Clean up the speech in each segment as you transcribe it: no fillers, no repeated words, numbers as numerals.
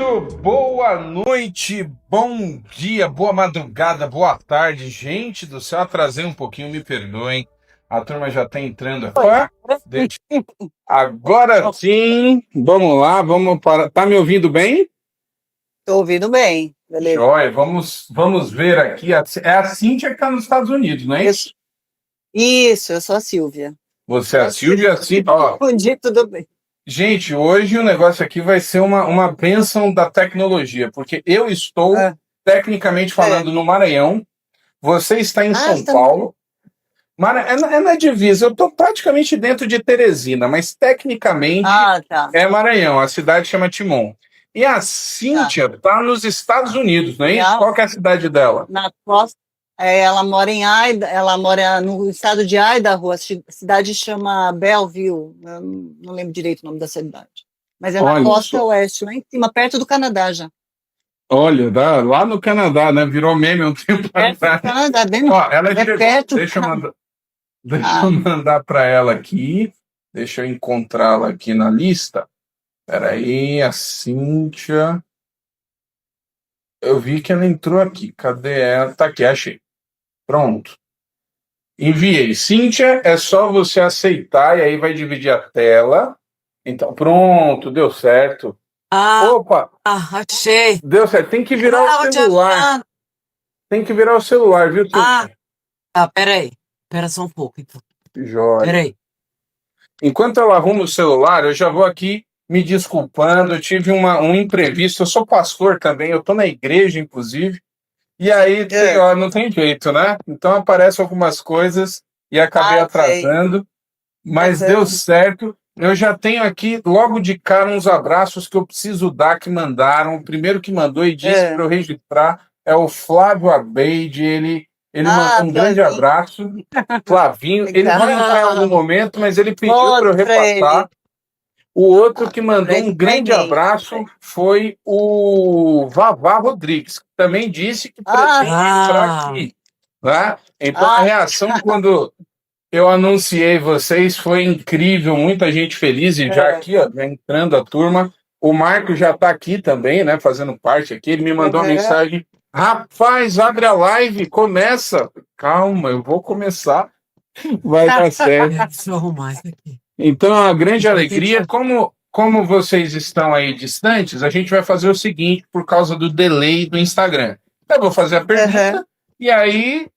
Muito boa noite, bom dia, boa madrugada, boa tarde. Gente do céu, atrasei um pouquinho, me perdoem. A turma já está entrando aqui. Agora sim, vamos lá, vamos para. Tá me ouvindo bem? Tô ouvindo bem, beleza. Joia, vamos ver aqui. É a Cíntia que está nos Estados Unidos, não é isso? Isso, eu sou a Silvia. Você é a Silvia, sim. Ó, Bom dia, tudo bem? gente, hoje o negócio aqui vai ser uma bênção da tecnologia, porque eu estou, tecnicamente falando, no Maranhão, você está em São Paulo. É na divisa, eu estou praticamente dentro de Teresina, mas tecnicamente é Maranhão, a cidade chama Timon. E a Cíntia está nos Estados Unidos, não é isso? Qual que é a cidade dela? Na costa. Ela mora em ela mora no estado de Idaho, a cidade chama Belleville, eu não lembro direito o nome da cidade. Mas é na costa oeste, lá em cima, perto do Canadá já. Olha, lá no Canadá, né? Virou meme um tempo atrás. Canadá, bem Ela chegou, perto. deixa eu mandar para ela aqui. Deixa eu encontrá-la aqui na lista. Peraí, a Cíntia. Eu vi que ela entrou aqui. Cadê ela? Tá aqui, achei. Pronto. Enviei. Cíntia, é só você aceitar e aí vai dividir a tela. Então, pronto, deu certo. Opa! Achei. Deu certo. Tem que virar o celular. Tem que virar o celular, viu, Cíntia? Peraí. Pera só um pouco, então. Joia. Peraí. Enquanto ela arruma o celular, eu já vou aqui me desculpando. Eu tive um imprevisto. Eu sou pastor também, eu estou na igreja, inclusive. E aí, ó, não tem jeito, né? Então aparecem algumas coisas e acabei atrasando. Mas deu certo. Eu já tenho aqui, logo de cara, uns abraços que eu preciso dar, que mandaram. O primeiro que mandou e disse para eu registrar é o Flávio Abeide. Ele mandou um grande abraço. Flavinho, ele vai entrar em algum momento, mas ele pediu para eu repassar. O outro que mandou um grande abraço foi o Vavá Rodrigues, que também disse que pretende entrar aqui. Né? Então, a reação quando eu anunciei vocês foi incrível, muita gente feliz, e já aqui, ó, entrando a turma. O Marco já está aqui também, né, fazendo parte aqui. Ele me mandou uma mensagem: rapaz, abre a live, começa. Calma, eu vou começar. Vai dar certo. Deixa eu arrumar isso aqui. Então, é uma grande alegria. Como vocês estão aí distantes, a gente vai fazer o seguinte, por causa do delay do Instagram. Eu vou fazer a pergunta, e aí,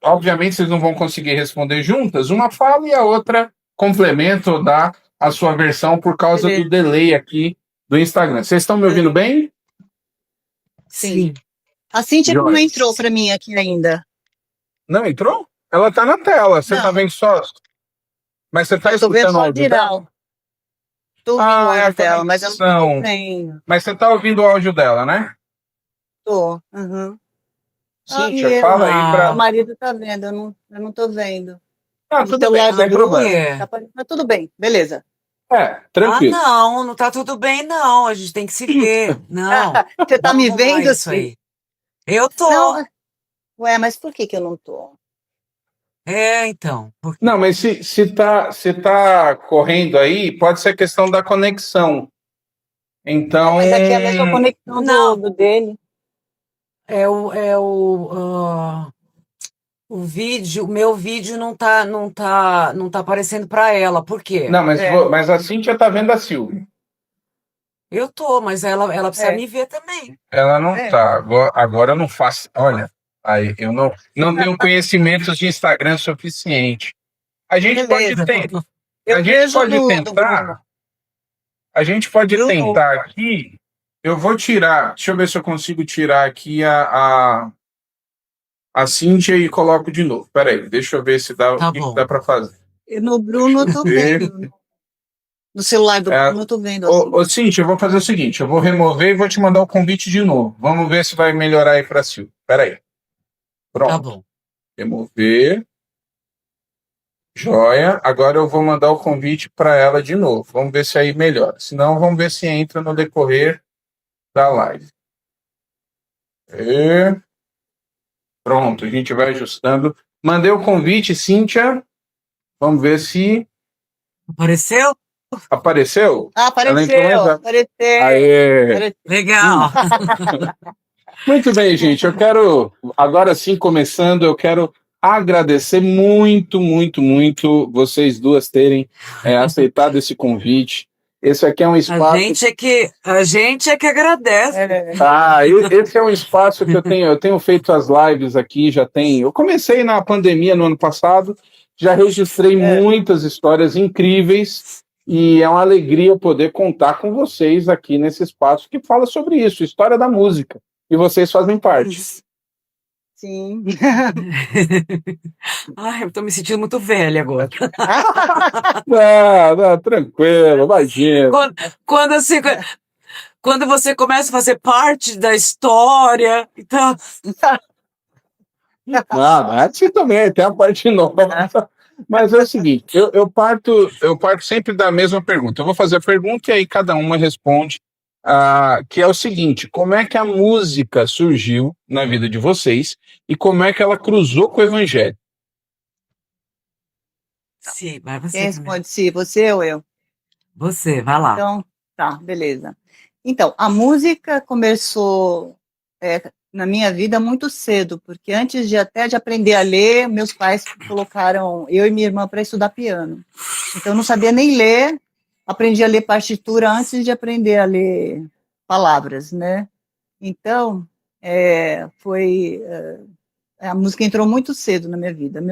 obviamente, vocês não vão conseguir responder juntas. Uma fala e a outra complementa ou dá a sua versão por causa do delay aqui do Instagram. Vocês estão me ouvindo bem? Sim. A Cíntia não entrou para mim aqui ainda. Não entrou? Ela está na tela, você está vendo só? Mas você está escutando o áudio dela? Estou ouvindo o áudio dela, mas eu não estou vendo. Mas você está ouvindo o áudio dela, né? Estou. Cíntia, fala aí para... O marido está vendo, eu não estou vendo. Tudo bem, sem problema. Tá tudo bem, beleza. Tranquilo. Não está tudo bem, não. A gente tem que se ver. Não. Você está me vendo isso aí? Eu tô. Não. Ué, mas por que eu não tô? Então. Não, mas se tá correndo aí, pode ser questão da conexão. Então. Mas aqui é a mesma conexão do dele. O vídeo, o meu vídeo não tá aparecendo para ela. Por quê? Não, mas a Cíntia tá vendo a Silvia. Eu tô, mas ela precisa me ver também. Ela não tá. Agora eu não faço. Olha, aí eu não tenho conhecimentos de Instagram suficiente. A gente pode tentar. A gente pode tentar aqui. Eu vou tirar. Deixa eu ver se eu consigo tirar aqui a Cíntia e coloco de novo. Peraí, deixa eu ver se dá, o que dá para fazer. No Bruno eu tô vendo. No celular do Bruno eu tô vendo. Ô, Cíntia, eu vou fazer o seguinte: eu vou remover e vou te mandar o convite de novo. Vamos ver se vai melhorar aí para a Silvia. Peraí. Pronto. Tá bom. Remover. Joia. Agora eu vou mandar o convite para ela de novo. Vamos ver se aí melhora. Senão, vamos ver se entra no decorrer da live. Pronto, a gente vai ajustando. Mandei o convite, Cíntia. Vamos ver se Apareceu? Apareceu? Ah, Ela entrou mais apareceu, rápido. apareceu, Aê! apareceu. Legal. Muito bem, gente. Eu quero, agora sim, começando, eu quero agradecer muito, muito, muito vocês duas terem aceitado esse convite. Esse aqui é um A espaço. gente é que agradece. Esse é um espaço que eu tenho feito as lives aqui, já tem. Eu comecei na pandemia no ano passado, já registrei muitas histórias incríveis e é uma alegria poder contar com vocês aqui nesse espaço que fala sobre isso, história da música. E vocês fazem parte. Sim. Ai, eu tô me sentindo muito velha agora. Não, tranquilo, imagina. Quando, assim, quando você começa a fazer parte da história, então. Assim também, tem a parte nova. Mas é o seguinte, eu parto sempre da mesma pergunta. Eu vou fazer a pergunta e aí cada uma responde, que é o seguinte: como é que a música surgiu na vida de vocês e como é que ela cruzou com o evangelho? Sim, vai Quem você primeiro. responde se você ou eu? Você, vai lá. Então, tá, beleza. Então, a música começou na minha vida muito cedo, porque antes de até de aprender a ler, meus pais colocaram eu e minha irmã para estudar piano. Então, eu não sabia nem ler, aprendi a ler partitura antes de aprender a ler palavras, né? Então, a música entrou muito cedo na minha vida.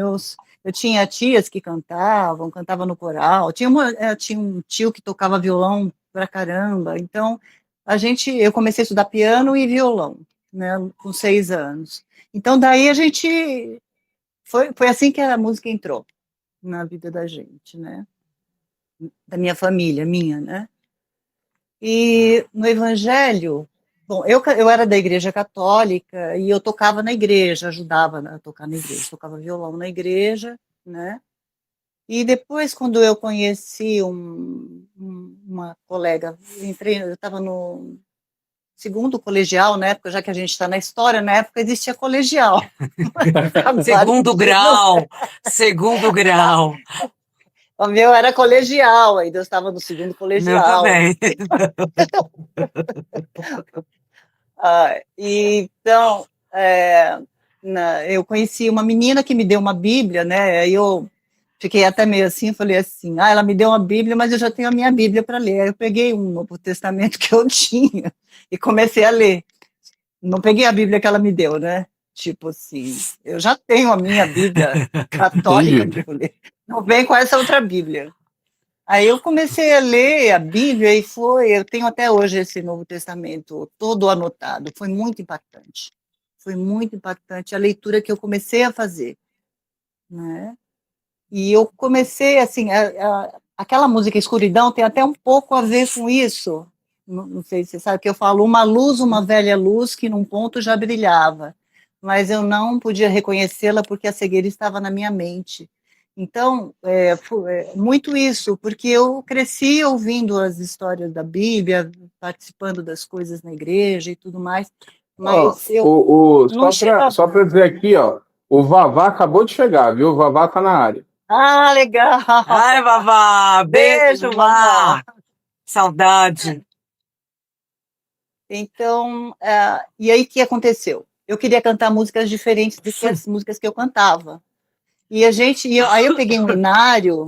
Eu tinha tias que cantavam no coral. Tinha um tio que tocava violão pra caramba. Então, eu comecei a estudar piano e violão, né, com 6 anos. Então, daí foi assim que a música entrou na vida da gente, né, da minha família, minha, né. E no Evangelho, bom, eu era da Igreja Católica e eu tocava na igreja, ajudava a tocar na igreja, tocava violão na igreja, né? E depois, quando eu conheci uma colega, eu estava no segundo colegial, na época, já que a gente está na história, na época existia colegial. Segundo grau. Segundo grau. O meu era colegial, ainda eu estava no segundo Meu colegial. também. Então, eu conheci uma menina que me deu uma Bíblia, né? Aí eu fiquei até meio assim, falei assim, ela me deu uma Bíblia, mas eu já tenho a minha Bíblia para ler. Aí eu peguei um Novo Testamento que eu tinha e comecei a ler. Não peguei a Bíblia que ela me deu, né? Tipo assim, eu já tenho a minha Bíblia católica para eu ler. Não vem com essa outra Bíblia. Aí eu comecei a ler a Bíblia e eu tenho até hoje esse Novo Testamento todo anotado. Foi muito impactante. Foi muito impactante a leitura que eu comecei a fazer, né? E eu comecei assim, aquela música Escuridão tem até um pouco a ver com isso. Não sei se você sabe que eu falo uma luz, uma velha luz que num ponto já brilhava, mas eu não podia reconhecê-la porque a cegueira estava na minha mente. Então, muito isso, porque eu cresci ouvindo as histórias da Bíblia, participando das coisas na igreja e tudo mais, mas eu não chegava. Só para dizer aqui, ó, o Vavá acabou de chegar, viu? O Vavá tá na área. Ah, legal! Ai, Vavá, Beijo, Vavá! Saudade. Então, e aí o que aconteceu? Eu queria cantar músicas diferentes do que as músicas que eu cantava. Aí eu peguei um inário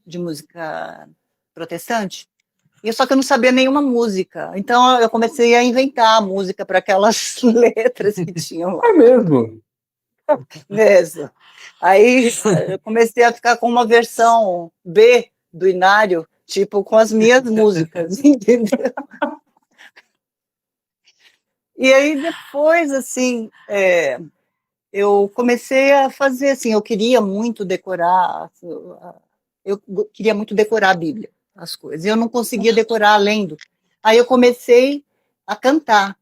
de música protestante, só que eu não sabia nenhuma música. Então eu comecei a inventar música para aquelas letras que tinham lá. É mesmo? Mesmo. Aí eu comecei a ficar com uma versão B do inário, tipo, com as minhas músicas, entendeu? E aí depois, assim, eu comecei a fazer, assim, eu queria muito decorar a Bíblia, as coisas, e eu não conseguia decorar lendo. Aí eu comecei a cantar.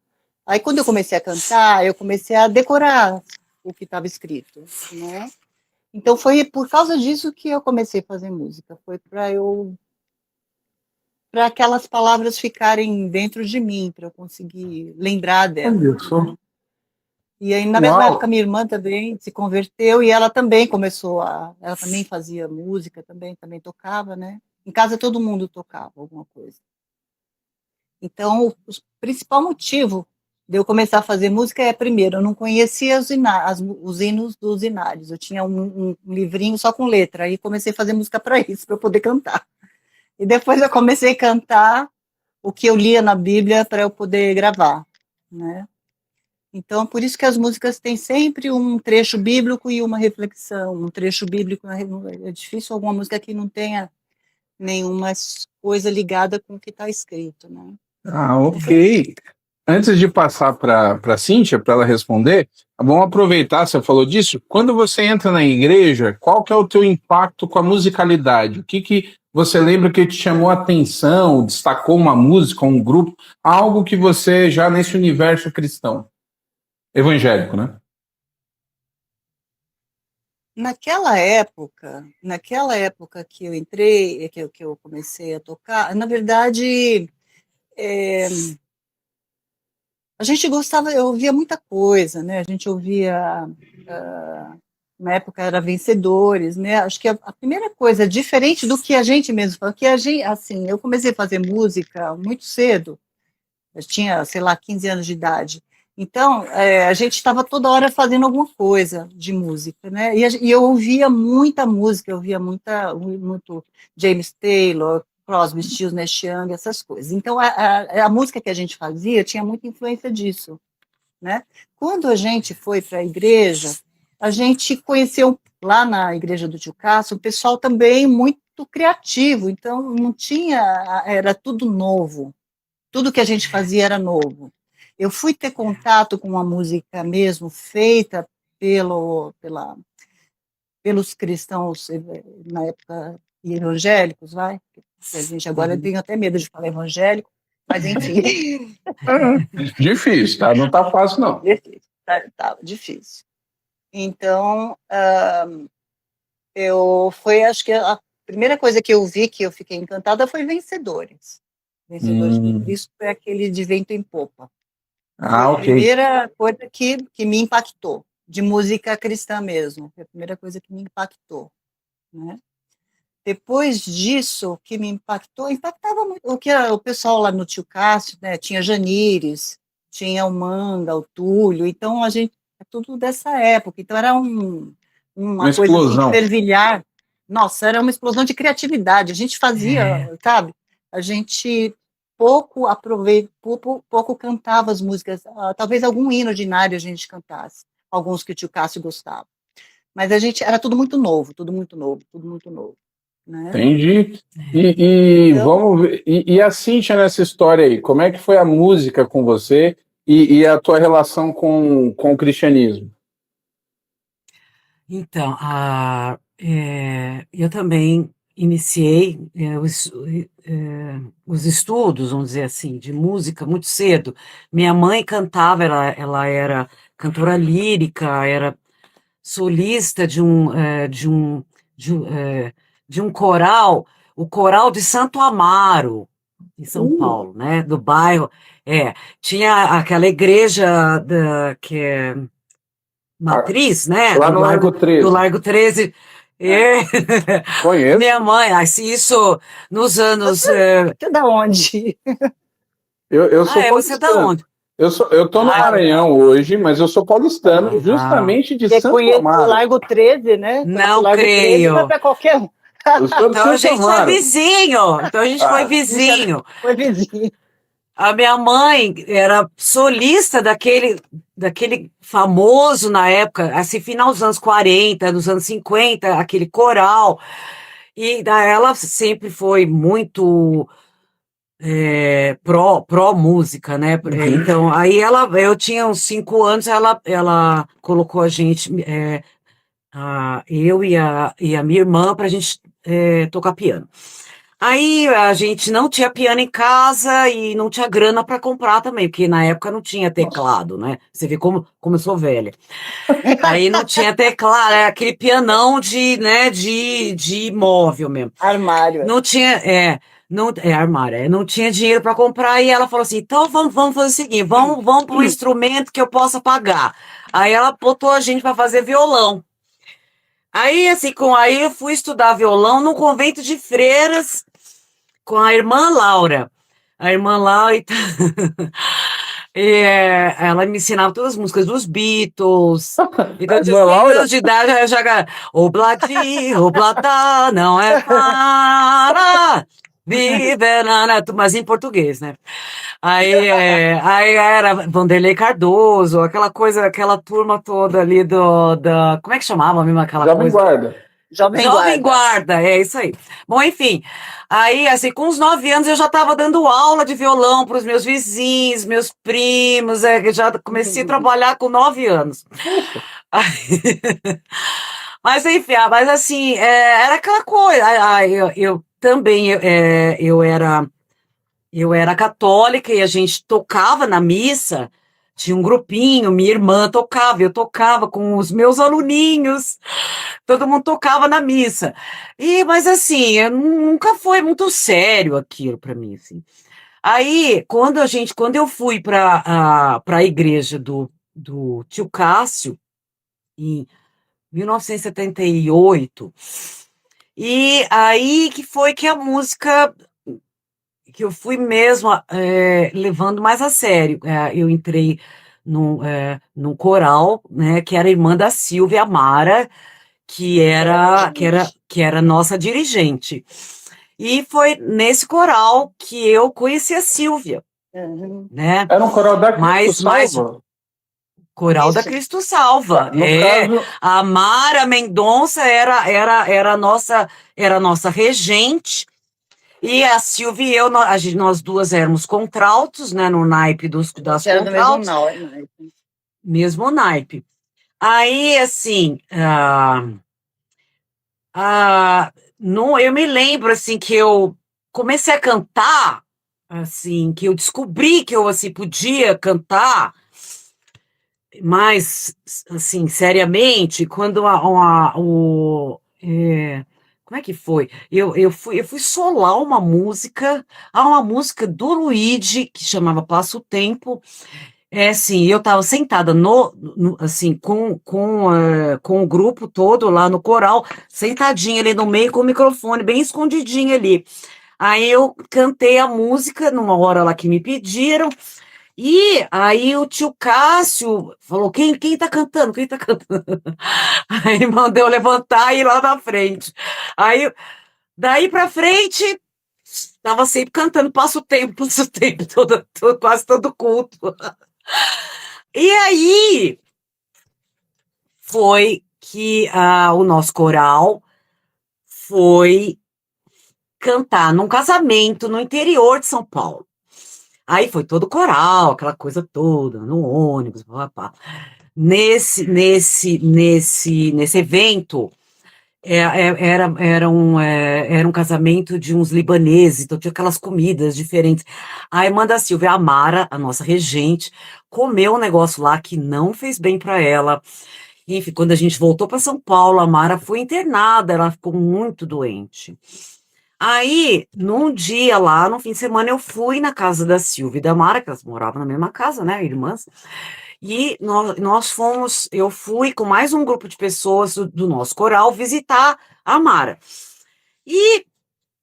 Aí quando eu comecei a cantar, eu comecei a decorar o que estava escrito, né? Então foi por causa disso que eu comecei a fazer música, foi para aquelas palavras ficarem dentro de mim, para eu conseguir lembrar delas. Olha só. E aí, na mesma época, minha irmã também se converteu e ela também ela também fazia música, também tocava, né? Em casa todo mundo tocava alguma coisa. Então, o principal motivo de eu começar a fazer música é, primeiro, eu não conhecia os hinos dos Inários. Eu tinha um livrinho só com letra, aí comecei a fazer música para isso, para eu poder cantar. E depois eu comecei a cantar o que eu lia na Bíblia para eu poder gravar, né? Então, por isso que as músicas têm sempre um trecho bíblico e uma reflexão, um trecho bíblico. É difícil alguma música que não tenha nenhuma coisa ligada com o que está escrito, né? Ok. Antes de passar para a Cíntia, para ela responder, vamos aproveitar, você falou disso. Quando você entra na igreja, qual que é o teu impacto com a musicalidade? O que você lembra que te chamou a atenção, destacou uma música, um grupo, algo que você já nesse universo cristão? Evangélico, né? Naquela época que eu entrei, que eu comecei a tocar, na verdade, a gente gostava, eu ouvia muita coisa, né? A gente ouvia, na época era Vencedores, né? Acho que a primeira coisa, diferente do que a gente mesmo fala, que a gente, assim, eu comecei a fazer música muito cedo, eu tinha, sei lá, 15 anos de idade. Então, a gente estava toda hora fazendo alguma coisa de música, né? E eu ouvia muita música, eu ouvia muito James Taylor, Crosby, Stills, Nash Young, essas coisas. Então, a música que a gente fazia tinha muita influência disso, né? Quando a gente foi para a igreja, a gente conheceu lá na igreja do Tio Cássio um pessoal também muito criativo, então não tinha, era tudo novo. Tudo que a gente fazia era novo. Eu fui ter contato com uma música mesmo feita pelos cristãos, na época, evangélicos, vai? A gente agora tem até medo de falar evangélico, mas enfim. Difícil, tá? Não tá fácil, não. Difícil, tá difícil. Então, acho que a primeira coisa que eu vi que eu fiquei encantada foi Vencedores. Vencedores do Cristo foi aquele de Vento em Popa. Foi a primeira coisa que me impactou, de música cristã mesmo. Foi a primeira coisa que me impactou, né? Depois disso, o que me impactava muito, o pessoal lá no Tio Cássio, né? Tinha Janires, tinha o Manga, o Túlio, então a gente, é tudo dessa época, então era uma coisa assim, fervilhar. Nossa, era uma explosão de criatividade, a gente fazia, sabe? A gente pouco cantava as músicas, talvez algum hino ordinário a gente cantasse, alguns que o Tio Cássio gostava. Mas a gente, era tudo muito novo, tudo muito novo, tudo muito novo. Né? Entendi. Então, vamos ver, e a Cíntia nessa história aí, como é que foi a música com você e a tua relação com o cristianismo? Então, eu também iniciei os estudos, vamos dizer assim, de música muito cedo. Minha mãe cantava, ela era cantora lírica, era solista de um coral, o Coral de Santo Amaro, em São Paulo, né, do bairro. Tinha aquela igreja que é matriz, né? Lá no Largo 13. Do Largo 13. Conheço. Minha mãe, isso nos anos... Você é da onde? Eu sou paulistano. Você é da onde? Eu tô no Maranhão hoje, mas eu sou paulistano, justamente de Santo Amaro. O Largo 13, né? Não Largo creio. 13 vai para qualquer um. Então a gente foi vizinho. Foi vizinho. A minha mãe era solista daquele famoso na época, assim, final dos anos 40, dos anos 50, aquele coral. E ela sempre foi muito pró música, né? Então, aí eu tinha uns 5 anos, ela colocou a gente, eu e a minha irmã, pra gente tocar piano. Aí a gente não tinha piano em casa e não tinha grana para comprar também, porque na época não tinha teclado, né? Você vê como eu sou velha. Aí não tinha teclado, era aquele pianão de móvel mesmo. Armário. Não tinha, armário. Não tinha dinheiro para comprar e ela falou assim, então vamos fazer o seguinte, vamos para um instrumento que eu possa pagar. Aí ela botou a gente para fazer violão. Aí, assim, aí eu fui estudar violão no convento de freiras com a irmã Laura. A irmã Laura, ela me ensinava todas as músicas dos Beatles. Então, de 5 anos de idade, eu já... Obladi, oblada, não é para viver, mas em português, né? Aí era Vanderlei Cardoso, aquela coisa, aquela turma toda ali como é que chamava mesmo aquela Jovem coisa? Guarda. Jovem Guarda, é isso aí. Bom, enfim, aí, assim, com uns 9 anos eu já estava dando aula de violão para os meus vizinhos, meus primos, já comecei a trabalhar com 9 anos. Mas, enfim, mas assim, era aquela coisa, eu também, eu era católica e a gente tocava na missa, tinha um grupinho, minha irmã tocava, eu tocava com os meus aluninhos, todo mundo tocava na missa. Mas assim, nunca foi muito sério aquilo para mim, assim. Aí, quando eu fui para a igreja do tio Cássio, em 1978, e aí que foi que a música que eu fui mesmo levando mais a sério. Eu entrei num coral, né, que era irmã da Silvia Amara, que era nossa dirigente. E foi nesse coral que eu conheci a Silvia, né? Era um coral da Cristo Salva? Coral Isso. da Cristo Salva. No caso... A Mara Mendonça era a nossa regente. E a Silvia e eu, nós duas éramos contraltos, né, no naipe das Era contraltos. do mesmo naipe. Mesmo naipe. Aí, assim, eu me lembro, assim, que eu comecei a cantar, assim, que eu descobri que eu, assim, podia cantar mais, assim, seriamente, quando como é que foi? Eu fui solar uma música do Luigi, que chamava Passa o Tempo. Assim, eu estava sentada assim, com o grupo todo lá no coral, sentadinha ali no meio com o microfone, bem escondidinho ali. Aí eu cantei a música numa hora lá que me pediram, e aí o tio Cássio falou, quem tá cantando? Quem tá cantando? Aí mandou eu levantar e ir lá na frente. Aí, daí pra frente, estava sempre cantando, passa o tempo, quase todo culto. E aí foi que o nosso coral foi cantar num casamento no interior de São Paulo. Aí foi todo coral, aquela coisa toda, no ônibus, papá. Nesse evento, era um casamento de uns libaneses, então tinha aquelas comidas diferentes. A irmã da Silvia, a Mara, a nossa regente, comeu um negócio lá que não fez bem para ela. Enfim, quando a gente voltou para São Paulo, a Mara foi internada, ela ficou muito doente. Aí, num dia lá, no fim de semana, eu fui na casa da Silvia e da Mara, que elas moravam na mesma casa, né, irmãs. E eu fui com mais um grupo de pessoas do nosso coral visitar a Mara. E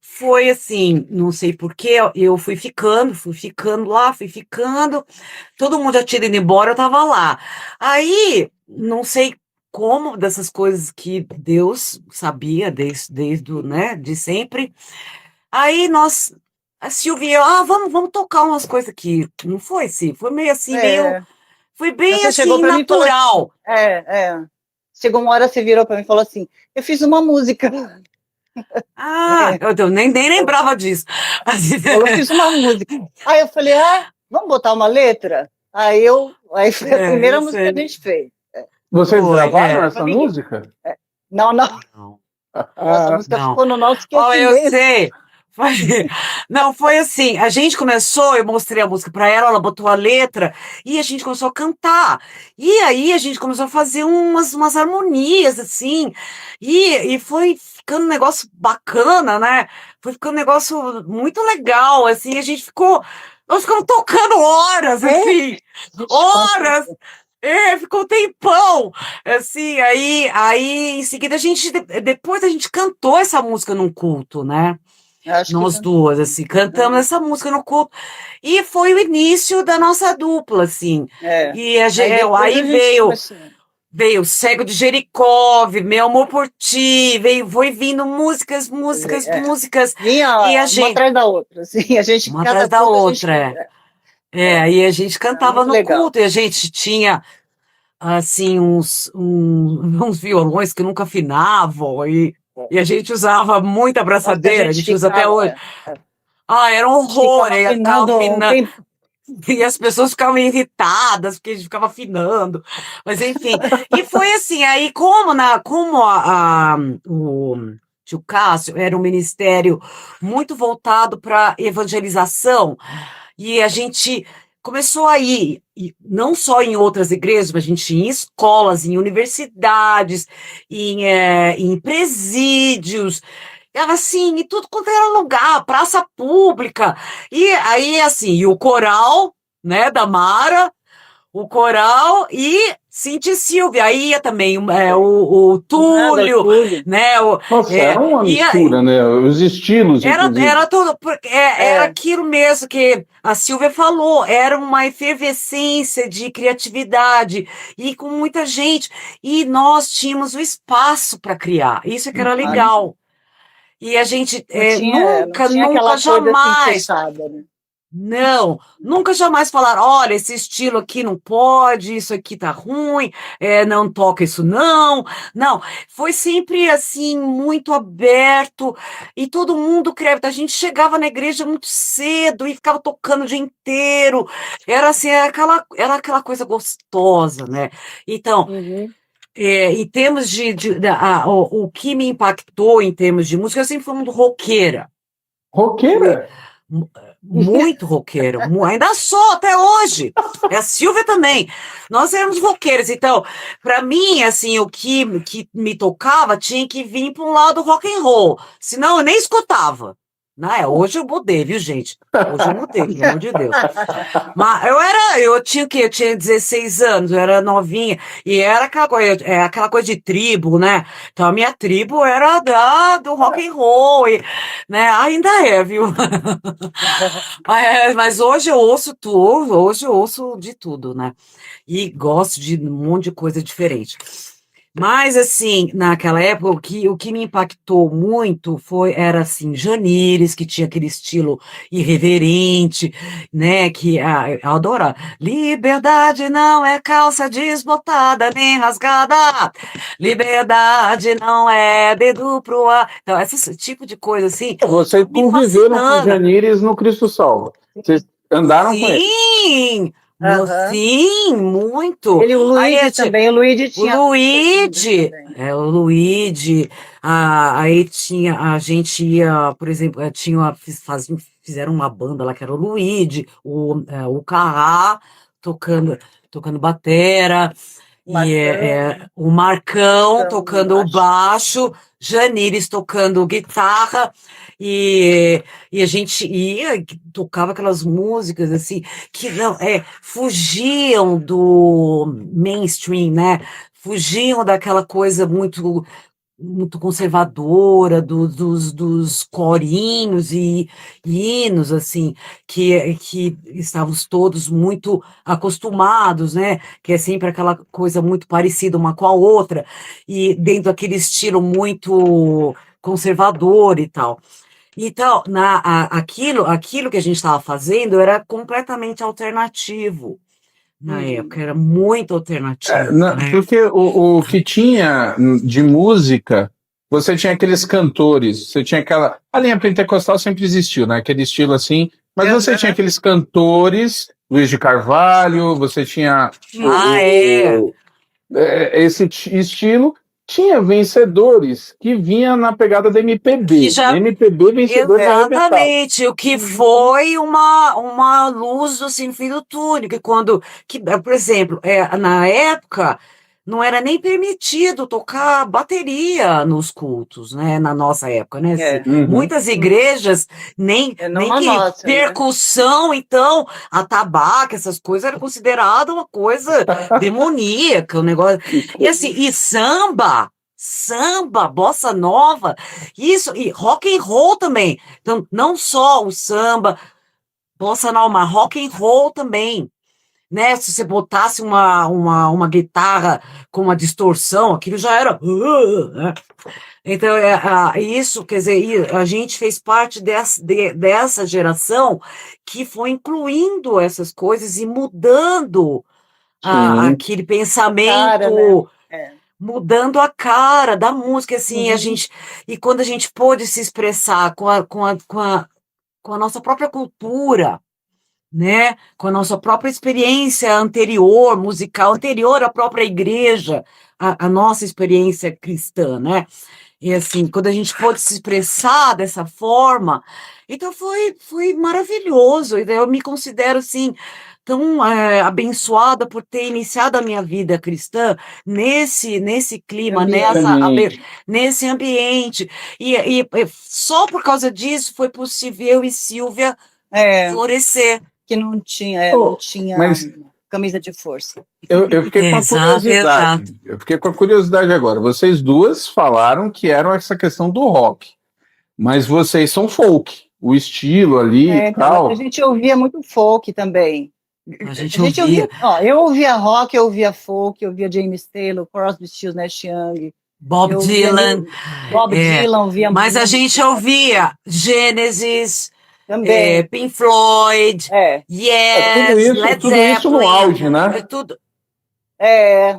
foi assim, não sei porquê, eu fui ficando lá, todo mundo já tinha ido embora, eu tava lá. Aí, não sei como, dessas coisas que Deus sabia desde né, de sempre. Aí a Silvia, vamos tocar umas coisas aqui. Não foi assim, foi meio assim, foi bem você assim, natural. Chegou uma hora, você virou para mim e falou assim, eu fiz uma música. Eu nem lembrava disso. Eu fiz uma música. Aí eu falei, vamos botar uma letra? Aí foi a primeira música que a gente fez. Vocês gravaram essa música? Não. Essa música ficou no nosso esquecimento. Eu sei. Não, foi assim, a gente começou, eu mostrei a música para ela botou a letra, e a gente começou a cantar. E aí a gente começou a fazer umas harmonias, assim, e foi ficando um negócio bacana, né? Foi ficando um negócio muito legal, assim, nós ficamos tocando horas, assim, horas. Ficou um tempão, assim, aí em seguida depois a gente cantou essa música num culto, né? Nós duas, assim, cantamos essa música no culto, e foi o início da nossa dupla, assim, e aí veio Cego de Jericó, Meu Amor por Ti, foi vindo músicas, vinha e uma atrás da outra, assim, a gente uma atrás da outra, aí a gente cantava no culto, e a gente tinha assim, uns violões que nunca afinavam, e a gente usava muita abraçadeira, a gente usa até hoje. Era um horror, e as pessoas ficavam irritadas, porque a gente ficava afinando, mas enfim. E foi assim, aí como o tio Cássio era um ministério muito voltado para evangelização, e a gente começou a ir, não só em outras igrejas, mas a gente ia em escolas, em universidades, em presídios, assim, e tudo quanto era lugar, praça pública. E aí, assim, e o coral, né, da Mara, o coral e Cintia e Silvia. Aí ia também o Túlio, né? Nossa, era uma mistura, né? Os estilos, era tudo, era aquilo mesmo que a Silvia falou, era uma efervescência de criatividade e com muita gente. E nós tínhamos o espaço para criar. Isso que era legal. E a gente nunca jamais. Não, nunca jamais falaram, olha, esse estilo aqui não pode, isso aqui tá ruim, não toca isso não. Não, foi sempre assim, muito aberto, e todo mundo creve. A gente chegava na igreja muito cedo e ficava tocando o dia inteiro. Era assim, era aquela coisa gostosa, né? Então, em termos o que me impactou em termos de música, eu sempre fui muito roqueira. Roqueira? Muito roqueiro, ainda sou até hoje. A Silvia também. Nós éramos roqueiros, então, para mim, assim, o que me tocava tinha que vir para um lado rock and roll, senão eu nem escutava. Hoje eu mudei, viu, gente? Hoje eu mudei, pelo amor de Deus. Mas eu tinha o quê? Eu tinha 16 anos, eu era novinha, e era aquela coisa de tribo, né? Então a minha tribo era do rock and roll, né? Ainda viu? Mas hoje eu ouço tudo, hoje eu ouço de tudo, né? E gosto de um monte de coisa diferente. Mas, assim, naquela época, o que me impactou muito era, assim, Janires, que tinha aquele estilo irreverente, né, que eu adoro. Liberdade não é calça desbotada nem rasgada, liberdade não é dedo pro ar. Então, esse tipo de coisa, assim... Vocês conviveram com Janires no Cristo Salva. Vocês andaram com ele? Sim! Sim, muito. Ele, o Luigi também, o Luigi tinha. O Luigi, aí tinha, a gente ia, por exemplo, fizeram uma banda lá que era o Luigi, o Carrá tocando batera, o Marcão tocando o baixo, Janires tocando guitarra, e a gente ia, tocava aquelas músicas assim, que não, fugiam do mainstream, né? Fugiam daquela coisa muito conservadora, dos corinhos e hinos, assim, que estávamos todos muito acostumados, né? Que é sempre aquela coisa muito parecida uma com a outra, e dentro daquele estilo muito conservador e tal. Então, aquilo que a gente estava fazendo era completamente alternativo. Na época, era muito alternativo. Né? Porque o que tinha de música, você tinha aqueles cantores, você tinha aquela... A linha pentecostal sempre existiu, né? Aquele estilo assim, mas você tinha aqueles cantores, Luiz de Carvalho, você tinha esse estilo. Tinha vencedores que vinha na pegada da MPB. MPB vencedor. Exatamente, o que foi uma luz assim, no fim do túnel, por exemplo, na época não era nem permitido tocar bateria nos cultos, né? Na nossa época, né? Muitas igrejas nem que nossa, percussão, então, atabaque, essas coisas era considerado uma coisa demoníaca, um negócio. E assim, e samba, bossa nova, isso, e rock and roll também. Então, não só o samba, bossa nova, mas rock and roll também. Né? Se você botasse uma guitarra com uma distorção, aquilo já era. Né? Então, isso, quer dizer, a gente fez parte dessa geração que foi incluindo essas coisas e mudando aquele pensamento, cara, né? mudando a cara da música, assim, e quando a gente pôde se expressar com a nossa própria cultura, né, com a nossa própria experiência anterior, musical, anterior à própria igreja, a nossa experiência cristã, né, e assim, quando a gente pôde se expressar dessa forma, então foi maravilhoso, eu me considero, assim, tão abençoada por ter iniciado a minha vida cristã nesse clima, nesse ambiente, e só por causa disso foi possível eu e Silvia florescer. Que não tinha camisa de força. Eu fiquei com a curiosidade. Eu fiquei com a curiosidade agora. Vocês duas falaram que eram essa questão do rock, mas vocês são folk, o estilo ali e tal. A gente ouvia muito folk também. A gente ouvia. Eu ouvia rock, eu ouvia folk, eu ouvia James Taylor, Crosby, Stills, Nash Young, Bob Dylan. Dylan, ouvia. Mas a gente ouvia Genesis. Também. Pink Floyd, Yes, Led tudo isso no auge, né? Tudo.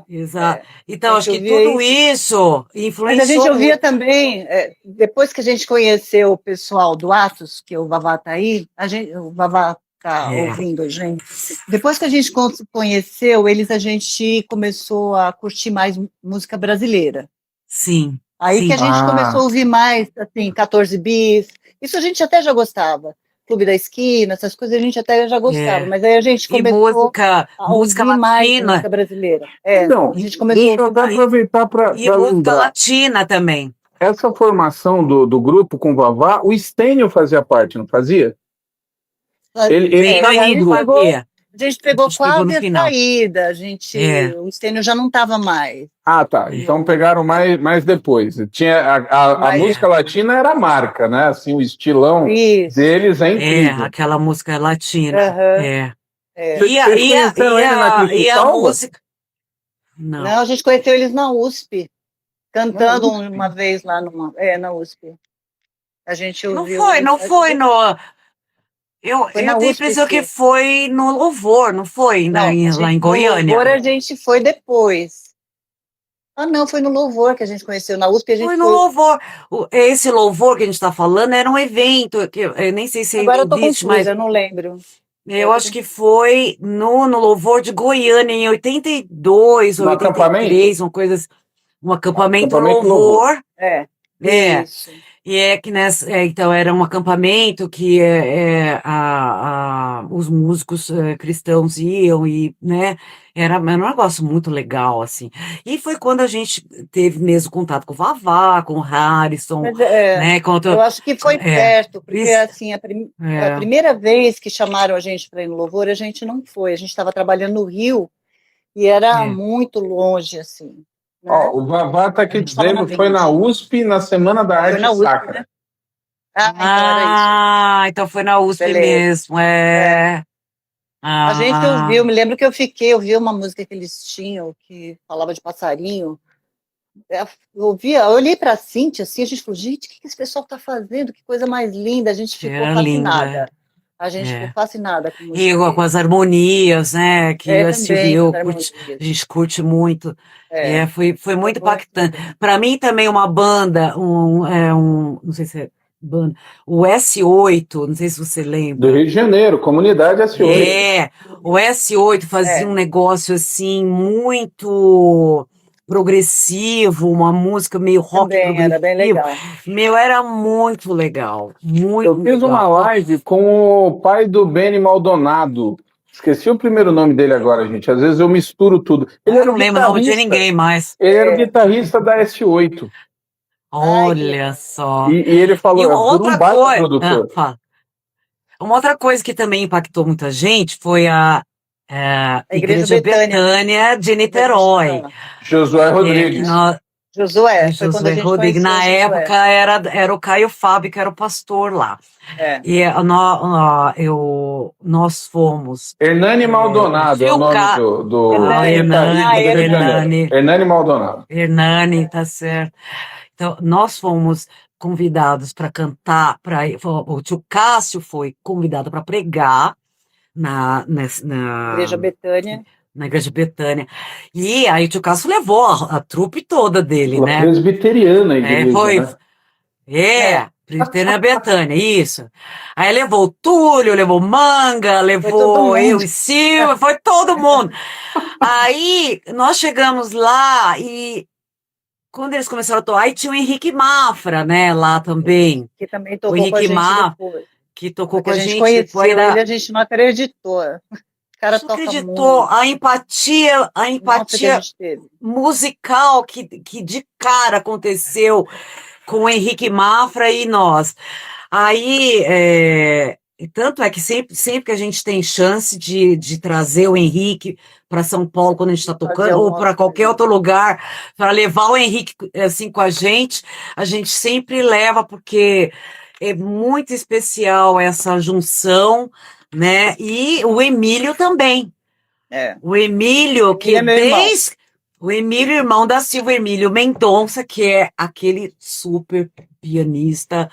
Exato. Então, acho que tudo isso influenciou. Mas a gente ouvia também, depois que a gente conheceu o pessoal do Atos, que o Vavá tá aí, o Vavá tá ouvindo a gente. Depois que a gente conheceu eles, a gente começou a curtir mais música brasileira. Sim. Aí que a gente começou a ouvir mais, assim, 14 bis. Isso a gente até já gostava. Clube da Esquina, essas coisas a gente até já gostava, mas aí a gente começou a música latina, música brasileira. Então, a gente começou a aproveitar para música latina também. Essa formação do grupo com o Vavá, o Stênio fazia parte, não fazia? Ele a gente pegou quase a saída, o Stênio já não estava mais. Ah, tá. Então pegaram mais depois. Tinha a música latina era a marca, né? Assim, o estilão deles é incrível. Aquela música latina. E a música? Não, a gente conheceu eles na USP, cantando uma vez lá na USP. A gente ouviu. Não foi no. Eu tenho a impressão que foi no Louvor, não foi? Lá em Goiânia. No Louvor a gente foi depois. Não, foi no Louvor que a gente conheceu. Na USP a gente foi. No Louvor. Esse Louvor que a gente está falando era um evento, que eu nem sei se agora ainda existe, mas eu não lembro. Eu acho que foi no Louvor de Goiânia, em 82 ou 83, uma coisa assim. Um acampamento Louvor. Isso. E que então era um acampamento que os músicos cristãos iam e, né, era um negócio muito legal, assim. E foi quando a gente teve mesmo contato com o Vavá, com o Harrison, né? Eu acho que foi perto, porque assim, a primeira vez que chamaram a gente para ir no Louvor, a gente não foi. A gente estava trabalhando no Rio e era muito longe, assim. Né? O Vavá está aqui dizendo que foi na USP na Semana da Arte Sacra. Né? Então era isso. Então foi na USP mesmo, A gente ouviu, me lembro que eu ouvi uma música que eles tinham, que falava de passarinho. Eu olhei para a Cíntia, assim, a gente falou, gente, o que esse pessoal está fazendo? Que coisa mais linda, a gente ficou fascinada. A gente ficou fascinada com música. E com as harmonias, né? Que a gente curte muito. Foi muito impactante. Para mim também uma banda, não sei se é banda, o S8, não sei se você lembra. Do Rio de Janeiro, comunidade S8. O S8 fazia um negócio assim muito progressivo, uma música meio rock progressivo. Era bem legal. Era muito legal. Eu fiz uma live com o pai do Benny Maldonado Esqueci o primeiro nome dele agora, gente. Às vezes eu misturo tudo. Eu não lembro o nome de ninguém mais. Ele era o guitarrista da S8. Olha só. E ele falou, outra coisa, produtor. Uma outra coisa que também impactou muita gente foi a Igreja Betânia de Niterói. Josué Rodrigues. Josué, foi quando a gente Rodrigues. Na época era o Caio Fábio, que era o pastor lá. E nós fomos. Hernani Maldonado é o nome do Hernani Maldonado. Hernani, tá certo. Então, nós fomos convidados para cantar, o tio Cássio foi convidado para pregar na Igreja Betânia. Na Igreja Betânia. E aí o tio Cássio levou a trupe toda dele, né? Presbiteriana a igreja, né? Presbiteriana Betânia, isso. Aí levou o Túlio, levou o Manga, levou eu e Silvia, foi todo mundo. Aí nós chegamos lá e quando eles começaram a tocar, aí tinha o Henrique Mafra, né, lá também. Que também tocou com a gente depois. Que tocou com a gente. Conheceu ele, a gente não acreditou. Cara, não acreditou. A empatia musical que de cara aconteceu com o Henrique Mafra e nós. Aí, tanto é que sempre que a gente tem chance de trazer o Henrique para São Paulo quando a gente está tocando, ou para qualquer outro lugar, para levar o Henrique assim com a gente sempre leva, porque é muito especial essa junção, né? E o Emílio também. O Emílio, que o Emílio, irmão da Silva, Emílio Mendonça, que é aquele super pianista,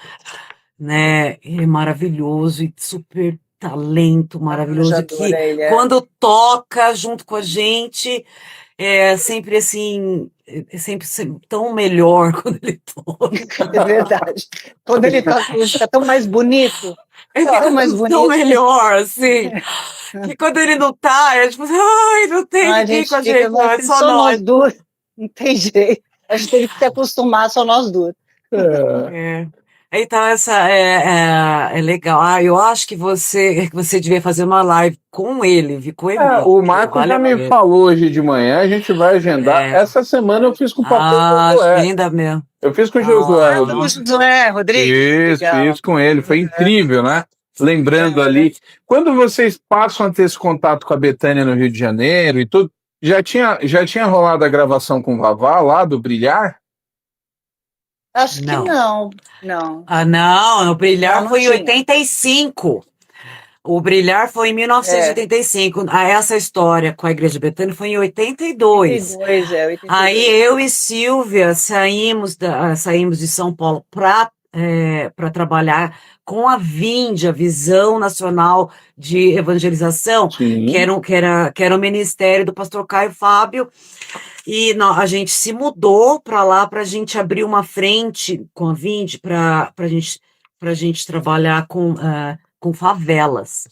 né? É maravilhoso e super talento maravilhoso, que quando toca junto com a gente, é sempre assim, sempre tão melhor quando ele toca. É verdade. Quando ele toca, fica tão mais bonito. Fica mais bonito. Tão melhor, assim. Que quando ele não tá, é tipo, ai, não tem ninguém com a gente, não, é só nós duas. Não tem jeito. A gente teve que se acostumar, só nós duas. Então, essa é legal. Eu acho que você devia fazer uma live com ele, com ele. O Marco já me falou hoje de manhã, a gente vai agendar. Essa semana eu fiz com o pastor Josué. Agenda mesmo. Eu fiz com o Josué. Josué Rodrigues. Fiz com ele, foi incrível, né? Lembrando ali, quando vocês passam a ter esse contato com a Betânia no Rio de Janeiro e tudo, já tinha rolado a gravação com o Vavá lá do Brilhar? Acho que não. Não, o Brilhar foi em 85. O Brilhar foi em 1985. Essa história com a Igreja Betânia foi em 82. 82. Aí eu e Silvia saímos de São Paulo para trabalhar com a VIND, a Visão Nacional de Evangelização, que era o ministério do pastor Caio Fábio. E a gente se mudou para lá para a gente abrir uma frente com a VIND para a gente trabalhar com favelas.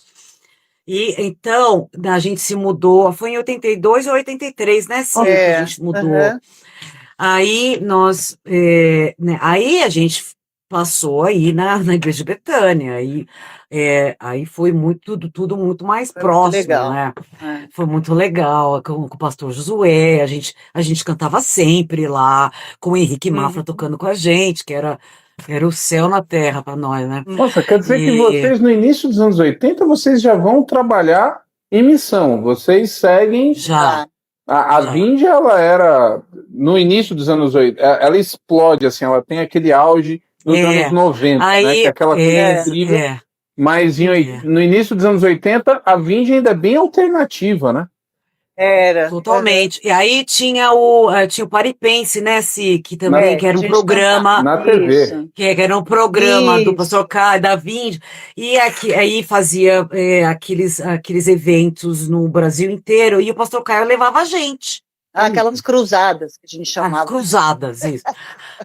E então a gente se mudou, foi em 82 ou 83, né, Sim? A gente mudou. Aí aí a gente passou aí na Igreja Betânia, aí foi tudo muito mais próximo, né? Foi muito legal, com o pastor Josué, a gente cantava sempre lá, com o Henrique Mafra tocando com a gente, que era o céu na terra para nós, né? Nossa, quer dizer que vocês, no início dos anos 80, vocês já vão trabalhar em missão, vocês seguem... Já. A VIND, ela era, no início dos anos 80, ela explode, assim, ela tem aquele auge nos anos 90, né? Que é aquela coisa incrível. Mas no início dos anos 80, a VIND ainda é bem alternativa, né? Era. Totalmente. E aí tinha o Paripense, né, Si, que também que era um programa na TV. Que era um programa do pastor Caio, da VIND, e aí fazia aqueles eventos no Brasil inteiro, e o pastor Caio levava a gente. Aquelas cruzadas que a gente chamava. Cruzadas, isso.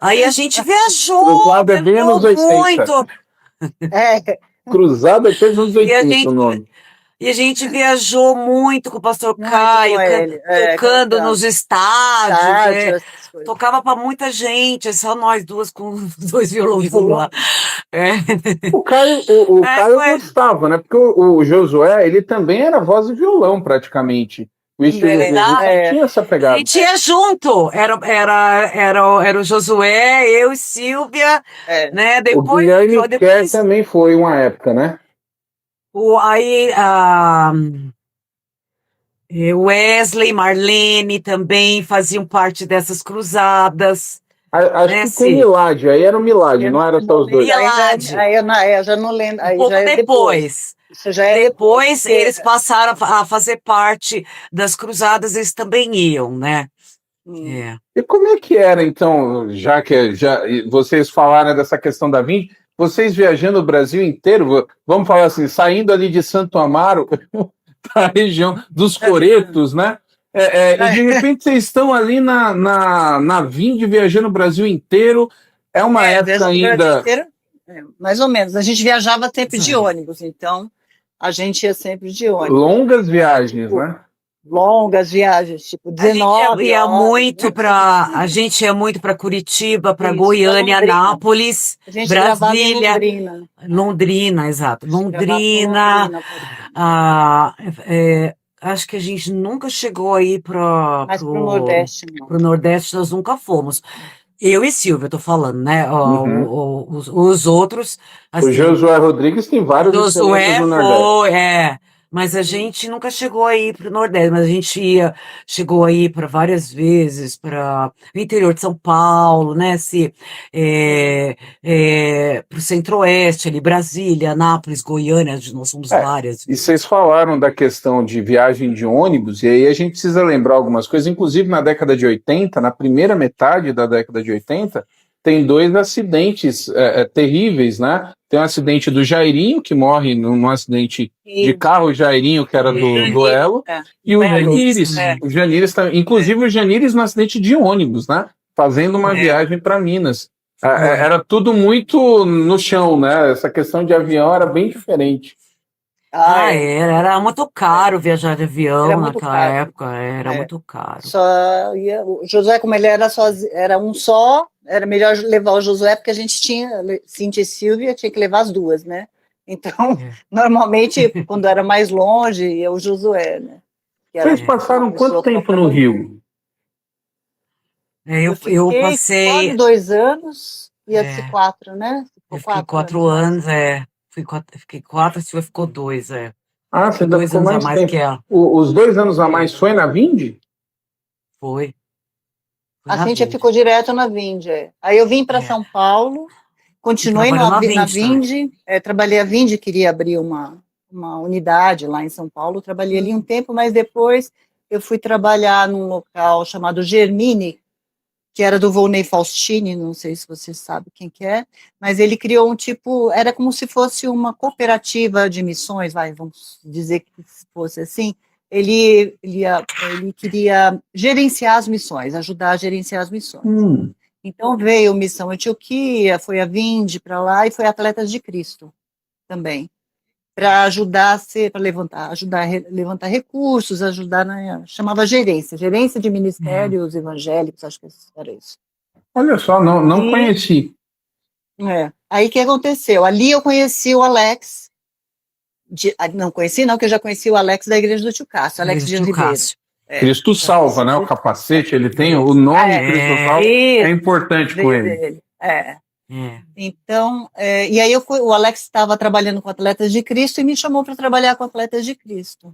Aí a gente viajou. Cruzada é bem anos 80. Muito. Cruzada é bem anos 80 o nome. E a gente viajou muito com o pastor Muito Caio, com ele, tocando cantando. nos estádios, Essas coisas. tocava para muita gente, é só nós duas com 2 violões lá. O Caio gostava, né? Porque o Josué, ele também era voz e violão, praticamente. O estilo dele tinha essa pegada. E tinha junto, era o Josué, eu e Silvia, né? O Guilherme Kerr também foi uma época, né? Aí, Wesley, Marlene também faziam parte dessas cruzadas. Acho que com o Milad, aí era o Milad, não era só os dois. Milad. Aí eu já não lembro. Aí pouco já é depois. Isso já é depois eles passaram a fazer parte das cruzadas, eles também iam, né? E como é que era, então, já que vocês falaram dessa questão da Vind, vocês viajando o Brasil inteiro, vamos falar assim, saindo ali de Santo Amaro, da região dos Coretos, né? E de repente vocês estão ali na Vind viajando o Brasil inteiro. É uma época ainda. Mais ou menos. A gente viajava sempre de ônibus, então a gente ia sempre de ônibus. Longas viagens, né? Longas viagens, tipo 19 A gente ia muito para Curitiba, para Goiânia, Anápolis, Brasília, Londrina, exato. Londrina. Acho que a gente nunca chegou aí para o Nordeste. Para o Nordeste nós nunca fomos. Eu e Silvia, eu tô falando, né? Os outros. Assim, o Josué Rodrigues tem vários Josué no Nordeste. Mas a gente nunca chegou aí para o Nordeste, mas a gente chegou aí para várias vezes para o interior de São Paulo, né? Para o Centro-Oeste, ali, Brasília, Anápolis, Goiânia, nós fomos várias. E vocês falaram da questão de viagem de ônibus, e aí a gente precisa lembrar algumas coisas, inclusive na década de 80, na primeira metade da década de 80, tem 2 acidentes terríveis, né? Tem um acidente do Jairinho, que morre num acidente de carro, o Jairinho, que era do duelo, e o Janires. O Janires inclusive o Janires no acidente de ônibus, né? Fazendo uma viagem para Minas. Era tudo muito no chão, né? Essa questão de avião era bem diferente. Era muito caro viajar de avião naquela época, era muito caro. O Josué, como ele era era um só, era melhor levar o Josué, porque a gente tinha, Cíntia e Silvia, tinha que levar as duas, né? Então, normalmente, quando era mais longe, ia o Josué, né? Vocês passaram quanto tempo no Rio? Eu passei... quase 2 anos, ia ser 4, né? Eu fiquei 4 anos, Fiquei 4, a Silvia ficou 2, você ainda 2 anos a mais tempo. que ela. Os 2 anos a mais foi na Vind? Foi. A Cíntia ficou direto na Vind. Aí eu vim para São Paulo, continuei na Vind, trabalhei a Vind, queria abrir uma unidade lá em São Paulo, trabalhei ali um tempo, mas depois eu fui trabalhar num local chamado Germini, que era do Volney Faustini, não sei se você sabe quem que é, mas ele criou era como se fosse uma cooperativa de missões, vamos dizer que fosse assim. Ele queria gerenciar as missões, ajudar a gerenciar as missões. Então veio Missão Antioquia, foi a Vind para lá e foi Atletas de Cristo também, para ajudar ajudar a levantar recursos, chamava gerência de ministérios evangélicos, acho que era isso. Olha só, não conheci. Aí o que aconteceu? Ali eu conheci o Alex, não conheci não, que eu já conheci o Alex da Igreja do Tio Cássio, Alex de Ribeiro. Cristo Salva, né? O capacete, ele tem o nome Cristo Salva, é importante com ele. Então, e aí o Alex estava trabalhando com Atletas de Cristo e me chamou para trabalhar com Atletas de Cristo.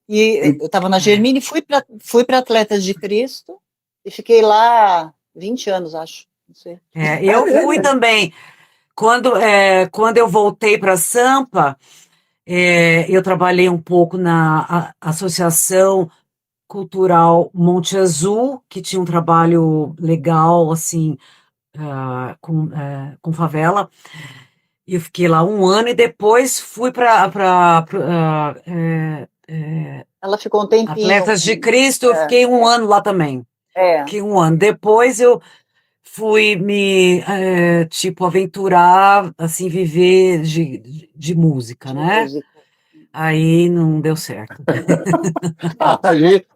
E eu estava na Germini, fui para Atletas de Cristo e fiquei lá 20 anos, acho. Não sei. Eu fui também. Quando eu voltei para Sampa, eu trabalhei um pouco na Associação Cultural Monte Azul, que tinha um trabalho legal, assim, com favela. Eu fiquei lá 1 ano e depois fui para ela ficou um tempinho. Atletas de Cristo, eu fiquei 1 ano lá também. Fiquei 1 ano. Depois eu fui me, aventurar, assim, viver de música, né? Aí não deu certo. A gente,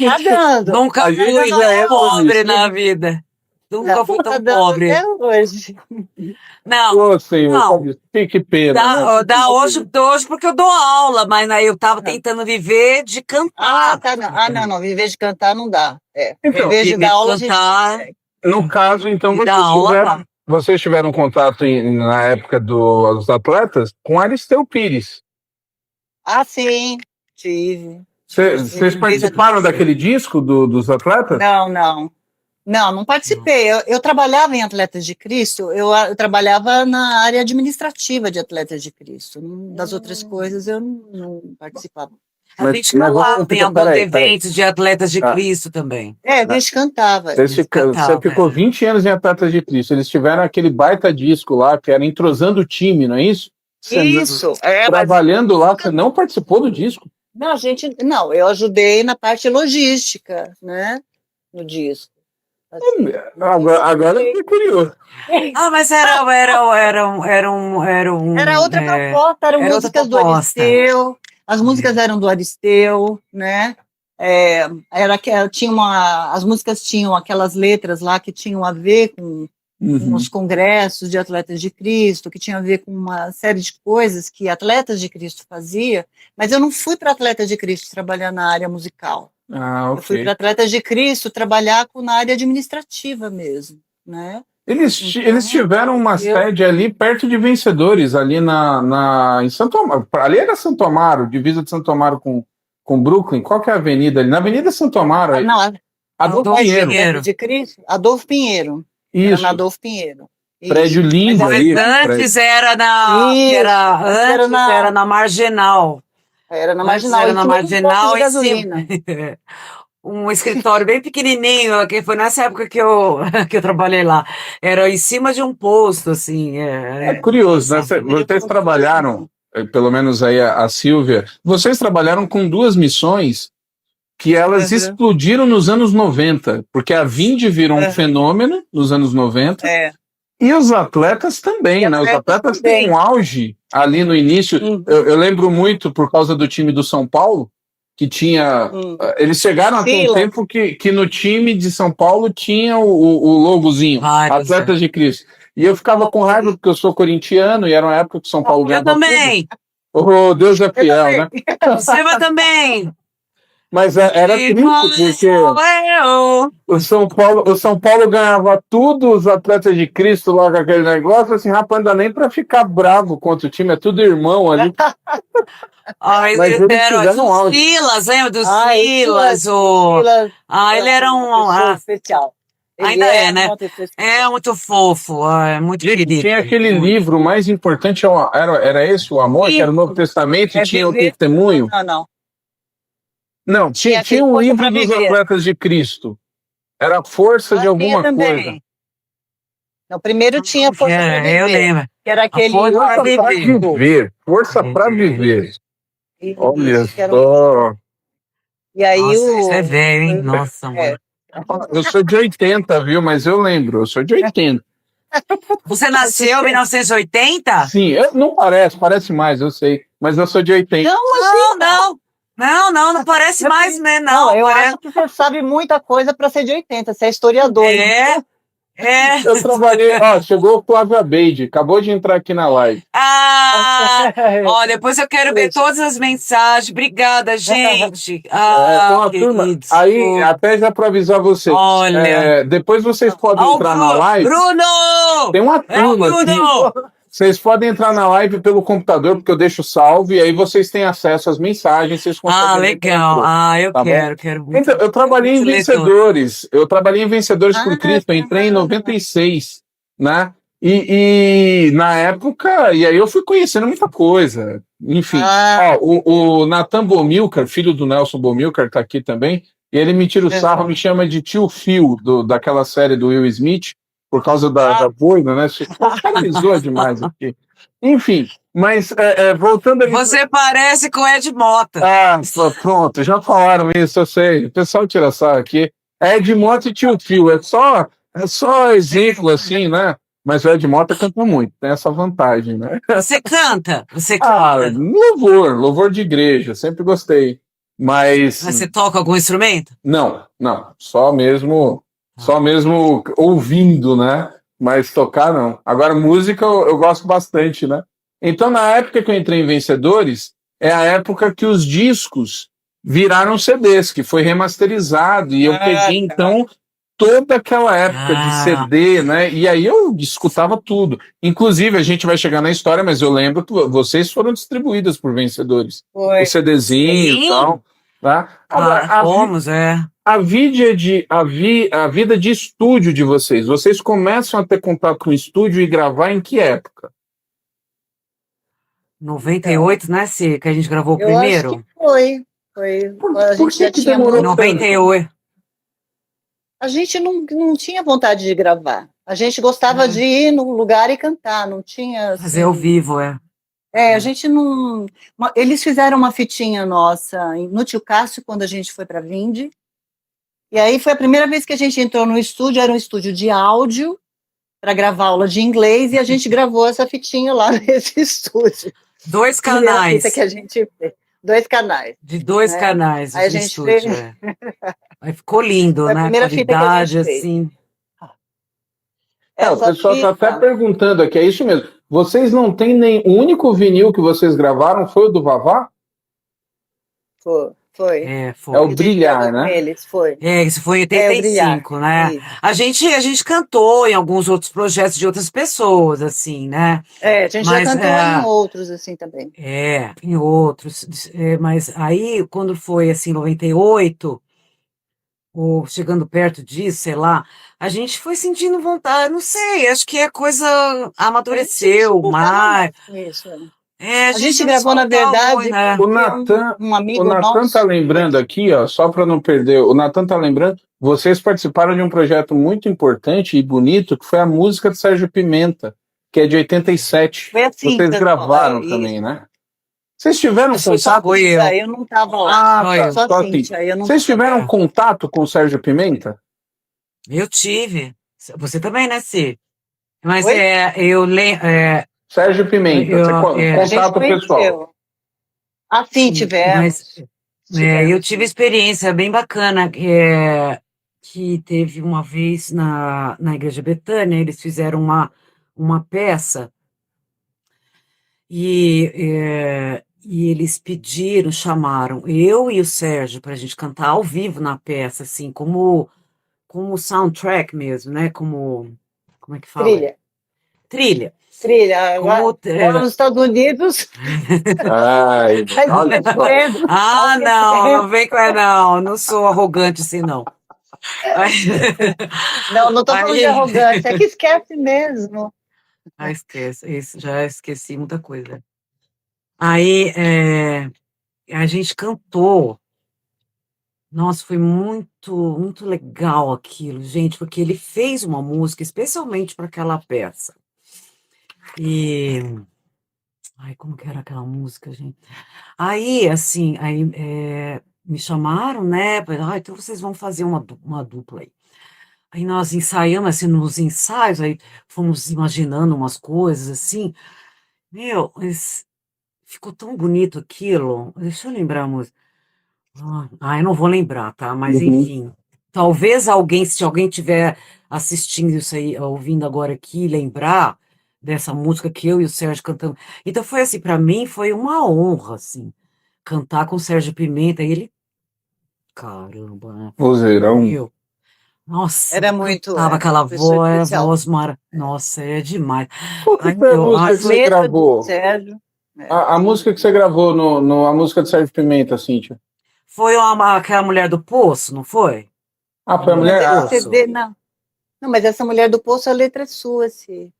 Tá dando. Nunca A gente fui já tão é pobre bonito. na vida. Nunca fui Tá tão dando pobre. até hoje. Não, Ô, senhor, não. que pena, né? Dá hoje porque eu dou aula, mas aí eu tava tentando viver de cantar. Tá. Não. Viver de cantar não dá. Então, Viver de Viver dar de aula, a gente cantar, consegue. no caso, então, e dar aula, tá. vocês tiveram contato na época dos atletas com Aristeu Pires. Sim, tive. Vocês participaram daquele disco dos atletas? Não participei. Eu trabalhava em Atletas de Cristo, eu trabalhava na área administrativa de Atletas de Cristo. Das outras coisas eu não participava. A gente cantava em alguns eventos de Atletas de Cristo também. A gente cantava. Você ficou 20 anos em Atletas de Cristo. Eles tiveram aquele baita disco lá, que era Entrosando o Time, não é isso? Isso. Trabalhando lá, você não participou do disco? Não, eu ajudei na parte logística, né? No disco. Agora eu fiquei curioso. Mas era outra proposta, eram músicas do Aristeu, as músicas eram do Aristeu, né? As músicas tinham aquelas letras lá que tinham a ver com os congressos de Atletas de Cristo, que tinha a ver com uma série de coisas que Atletas de Cristo fazia, mas eu não fui para Atletas de Cristo trabalhar na área musical. Okay. Eu fui para Atletas de Cristo trabalhar na área administrativa mesmo, né? Eles tiveram uma sede ali perto de Vencedores, ali em Santo Amaro. Ali era Santo Amaro, divisa de Santo Amaro com Brooklyn. Qual que é a avenida ali? Na Avenida Santo Amaro. Adolfo Pinheiro. De Cristo, Adolfo Pinheiro. Isso. Era na Adolfo Pinheiro. Prédio lindo aí. Antes era na Marginal. Era na Marginal. Era na Marginal de gasolina. Um escritório bem pequenininho, que foi nessa época que eu trabalhei lá. Era em cima de um posto, assim. É curioso, né? Vocês trabalharam, pelo menos aí a Silvia, vocês trabalharam com duas missões que elas explodiram nos anos 90, porque a Vinde virou um fenômeno nos anos 90, e os atletas também, né? Os atletas têm um auge ali no início. Eu lembro muito, por causa do time do São Paulo, que tinha... Eles chegaram a ter um tempo que no time de São Paulo tinha o logozinho, Atletas de Cristo. E eu ficava com raiva, porque eu sou corintiano, e era uma época que o São Paulo ganhava. Eu também! Oh, Deus é fiel, né? Você também! Mas era triste, porque o São Paulo ganhava tudo, os Atletas de Cristo lá com aquele negócio, assim, rapaz, não dá nem pra ficar bravo contra o time, é tudo irmão ali. Mas eles fizeram Silas, lembra do Silas? Ele era um... especial. Ainda né? É muito fofo, é muito querido. Tinha aquele livro mais importante, era esse, o Amor, que era o Novo Testamento, e tinha o Testemunho. Não, tinha um livro dos Atletas de Cristo. Era Força de alguma coisa. Não, primeiro tinha Força para Viver. Eu lembro. Que era aquele... Força para Viver. Força para Viver. Olha só. E aí Você é velho, hein? Nossa, mano. Eu sou de 80, viu? Mas eu lembro, eu sou de 80. Você nasceu em 1980? Sim, não parece mais, eu sei. Mas eu sou de 80. Não parece mais, né? Eu acho que você sabe muita coisa para ser de 80, você é historiador. Eu trabalhei, chegou o Flávio Abeide, acabou de entrar aqui na live. Depois eu quero ver todas as mensagens. Obrigada, gente. Turma, aí, até já para avisar vocês. Olha. Depois vocês podem entrar na live. Bruno! Tem uma turma aqui. Vocês podem entrar na live pelo computador, porque eu deixo salvo, e aí vocês têm acesso às mensagens, vocês conseguem. Legal. Eu quero muito. Então, eu trabalhei em Vencedores. Eu trabalhei em Vencedores por Cristo, eu entrei em 96, né? E na época, e aí eu fui conhecendo muita coisa. Enfim, o Nathan Bomilcar, filho do Nelson Bomilcar, tá aqui também, e ele me tira o sarro, me chama de tio Phil, daquela série do Will Smith, por causa da boina, né? Finalizou demais aqui. Enfim, mas voltando ali... Você parece com Ed Mota. Pronto, já falaram isso, eu sei. O pessoal tira sarro aqui. Ed Mota e tio Phil, é só exemplo, assim, né? Mas o Ed Mota canta muito, tem essa vantagem, né? Você canta? Louvor de igreja, sempre gostei. Mas você toca algum instrumento? Não, só mesmo ouvindo, né? Mas tocar não. Agora música eu gosto bastante, né? Então na época que eu entrei em Vencedores, é a época que os discos viraram CDs, que foi remasterizado, e eu peguei então toda aquela época de CD, né? E aí eu escutava tudo. Inclusive, a gente vai chegar na história, mas eu lembro que vocês foram distribuídas por Vencedores. Foi. O CDzinho e tal. Tá? Agora, fomos, a vida de estúdio de vocês começam a ter contato com o estúdio e gravar em que época? 98, né, Cê, que a gente gravou eu primeiro? Acho que foi. A Por gente que já tinha demorou 98. A gente não tinha vontade de gravar. A gente gostava de ir no lugar e cantar, não tinha... Assim, fazer ao vivo, a gente não... Eles fizeram uma fitinha nossa no Tio Cássio, quando a gente foi para Vinde, e aí foi a primeira vez que a gente entrou no estúdio, era um estúdio de áudio, para gravar aula de inglês, e a gente gravou essa fitinha lá nesse estúdio. 2 canais. Que a gente fez. 2 canais. De 2 canais, aí a gente estúdio, fez... Aí ficou lindo, foi né? A primeira fita que a gente fez. Assim. O pessoal está até perguntando aqui, é isso mesmo. Vocês não têm nem... O único vinil que vocês gravaram foi o do Vavá? Foi. Foi. É o Brilhar, né? Eles, foi. Isso foi em 85, né? Isso. A gente cantou em alguns outros projetos de outras pessoas, assim, né? A gente já cantou em outros, assim, também. Em outros. Mas aí, quando foi, assim, 98, ou chegando perto disso, sei lá, a gente foi sentindo vontade, não sei, acho que a coisa amadureceu mais. Isso, a gente gravou, na verdade, o Natan tá lembrando aqui, ó, só para não perder, o Natan tá lembrando, vocês participaram de um projeto muito importante e bonito, que foi a música de Sérgio Pimenta, que é de 87. Foi assim, vocês gravaram também, né? Vocês tiveram contato? Eu não estava lá. Só assim. Vocês tiveram contato com o Sérgio Pimenta? Eu tive. Você também, né, Cê? Mas eu lembro. Sérgio Pimenta, contato pessoal. Sim, tivemos. Eu tive experiência bem bacana, que teve uma vez na Igreja Betânia, eles fizeram uma peça e eles chamaram eu e o Sérgio para a gente cantar ao vivo na peça, assim, como soundtrack mesmo, né? Como é que fala? Trilha. Agora nos Estados Unidos. Não vem com não sou arrogante assim, não. Não tô falando de arrogante, é que esquece mesmo. Esquece, já esqueci muita coisa. Aí a gente cantou. Nossa, foi muito, muito legal aquilo, gente, porque ele fez uma música especialmente para aquela peça. E... Ai, como que era aquela música, gente? Aí, assim, me chamaram, né? Então vocês vão fazer uma dupla aí. Aí nós ensaiamos, assim, nos ensaios, aí fomos imaginando umas coisas, assim. Meu, ficou tão bonito aquilo. Deixa eu lembrar a música. Eu não vou lembrar, tá? Mas, enfim. Talvez se alguém estiver assistindo isso aí, ouvindo agora aqui, lembrar dessa música que eu e o Sérgio cantamos. Então foi assim, para mim foi uma honra, assim, cantar com o Sérgio Pimenta. E ele, caramba, né? Vozeirão. Nossa, era muito. Tava aquela voz nossa, é demais. Qual foi a música que você gravou? Sérgio. A música que você gravou a música do Sérgio Pimenta, Cíntia? Foi aquela Mulher do Poço, não foi? Foi a Mulher do Poço? Não, mas essa Mulher do Poço, a letra é sua, assim.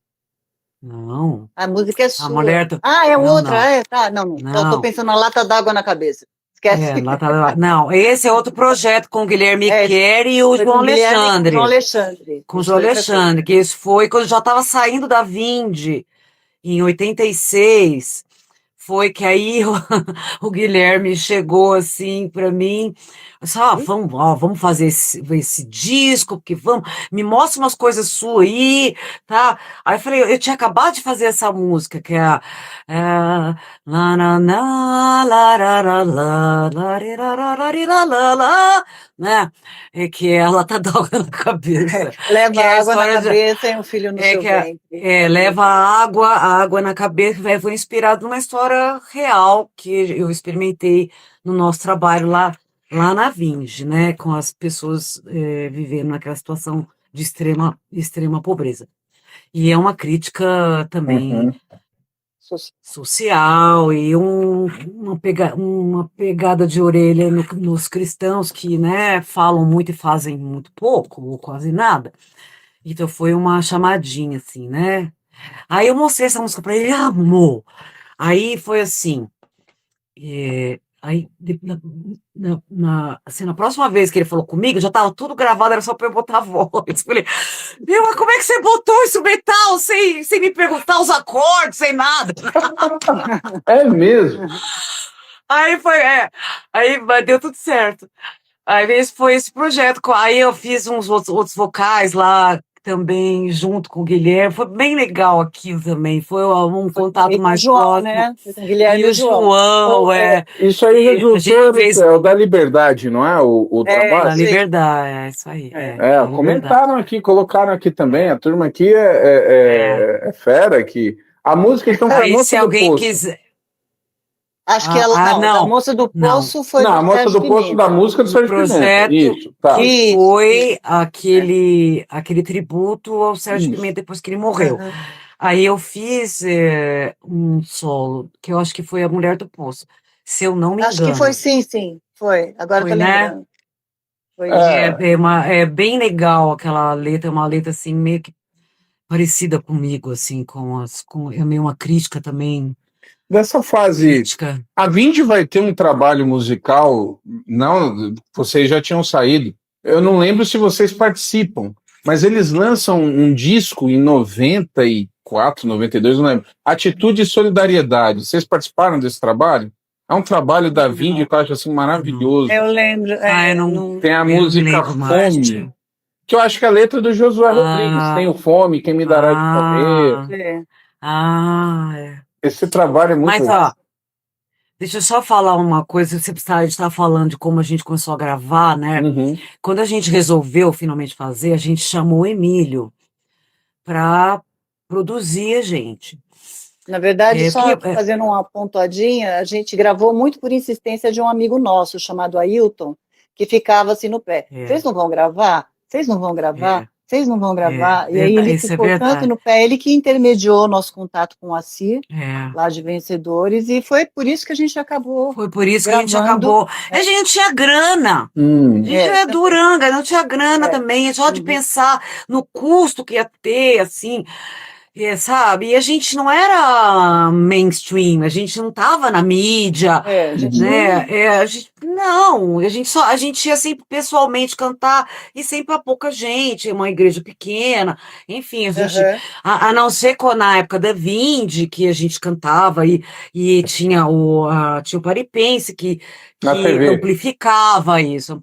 Não. A música é sua. A mulher do... é outra, tá. Não. Eu tô pensando na Lata d'Água na cabeça. Esquece. Não, esse é outro projeto com o Guilherme Kerr e o João Alexandre. Com o João Alexandre, que esse foi quando eu já estava saindo da Vinde, em 86. foi que aí o Guilherme chegou assim para mim, assim, vamos fazer esse disco, porque me mostra umas coisas suas aí, tá? Aí eu falei, eu tinha acabado de fazer essa música, que é a lá, na, na, lá, lá, lá, lá, lá, né? É que ela tá dando na cabeça. Leva água na cabeça e um filho no seu ventre. Leva água na cabeça, foi inspirado numa história real que eu experimentei no nosso trabalho lá na Vinge, né? Com as pessoas vivendo naquela situação de extrema pobreza. E é uma crítica também social e uma pegada de orelha nos cristãos que, né, falam muito e fazem muito pouco, ou quase nada. Então foi uma chamadinha, assim, né? Aí eu mostrei essa música pra ele, ele amou. Aí foi assim, aí assim, na próxima vez que ele falou comigo, já tava tudo gravado, era só pra eu botar a voz. Eu falei, mas como é que você botou o instrumental sem me perguntar os acordes, sem nada? É mesmo? Aí aí deu tudo certo. Aí foi esse projeto, aí eu fiz uns outros vocais lá, também junto com o Guilherme, foi bem legal aquilo também, foi um contato mais João, próximo. né? Com o Guilherme e o João, Isso aí resultou, é o da Liberdade, não é? O trabalho? Da Liberdade, é isso aí. Comentaram aqui, colocaram aqui também, a turma aqui é fera aqui. A música, então, foi a Moça se do alguém Poço. quiser... Acho que ela não. A Moça do Poço foi a Moça do Poço da música do Sérgio Pimenta. Isso, tá. Que foi aquele tributo ao Sérgio Pimenta depois que ele morreu. Aí eu fiz um solo, que eu acho que foi A Mulher do Poço, se eu não me engano. Acho que foi sim. Foi, agora tô lembrando. Foi, é bem legal aquela letra, uma letra assim, meio que parecida comigo, assim, é meio uma crítica também. Dessa fase, a Vinge vai ter um trabalho musical, não, vocês já tinham saído, eu não lembro se vocês participam, mas eles lançam um disco em 94, 92, não lembro, Atitude e Solidariedade, vocês participaram desse trabalho? É um trabalho da Vinge que eu acho assim maravilhoso. Eu lembro. Tem a música Fome, que eu acho que é a letra do Josué Rodrigues, tem o Fome, Quem Me Dará de Comer. Esse trabalho é muito Mas, deixa eu só falar uma coisa, a gente estava falando de como a gente começou a gravar, né? Quando a gente resolveu finalmente fazer, a gente chamou o Emílio para produzir a gente. Na verdade, fazendo uma pontuadinha, a gente gravou muito por insistência de um amigo nosso, chamado Ailton, que ficava assim no pé. Vocês não vão gravar? Vocês não vão gravar? Vocês não vão gravar? E aí ele ficou tanto no pé, ele que intermediou o nosso contato com o Acir, lá de Vencedores, e foi por isso que a gente acabou. Foi por isso que a gente acabou. A gente não tinha grana. A gente era duranga, não tinha grana também, só de pensar no custo que ia ter, assim. Sabe? E a gente não era mainstream, a gente não tava na mídia, a gente ia sempre pessoalmente cantar e sempre a pouca gente, uma igreja pequena, enfim, a não ser na época da Vinge, que a gente cantava e tinha o Paripense que amplificava isso.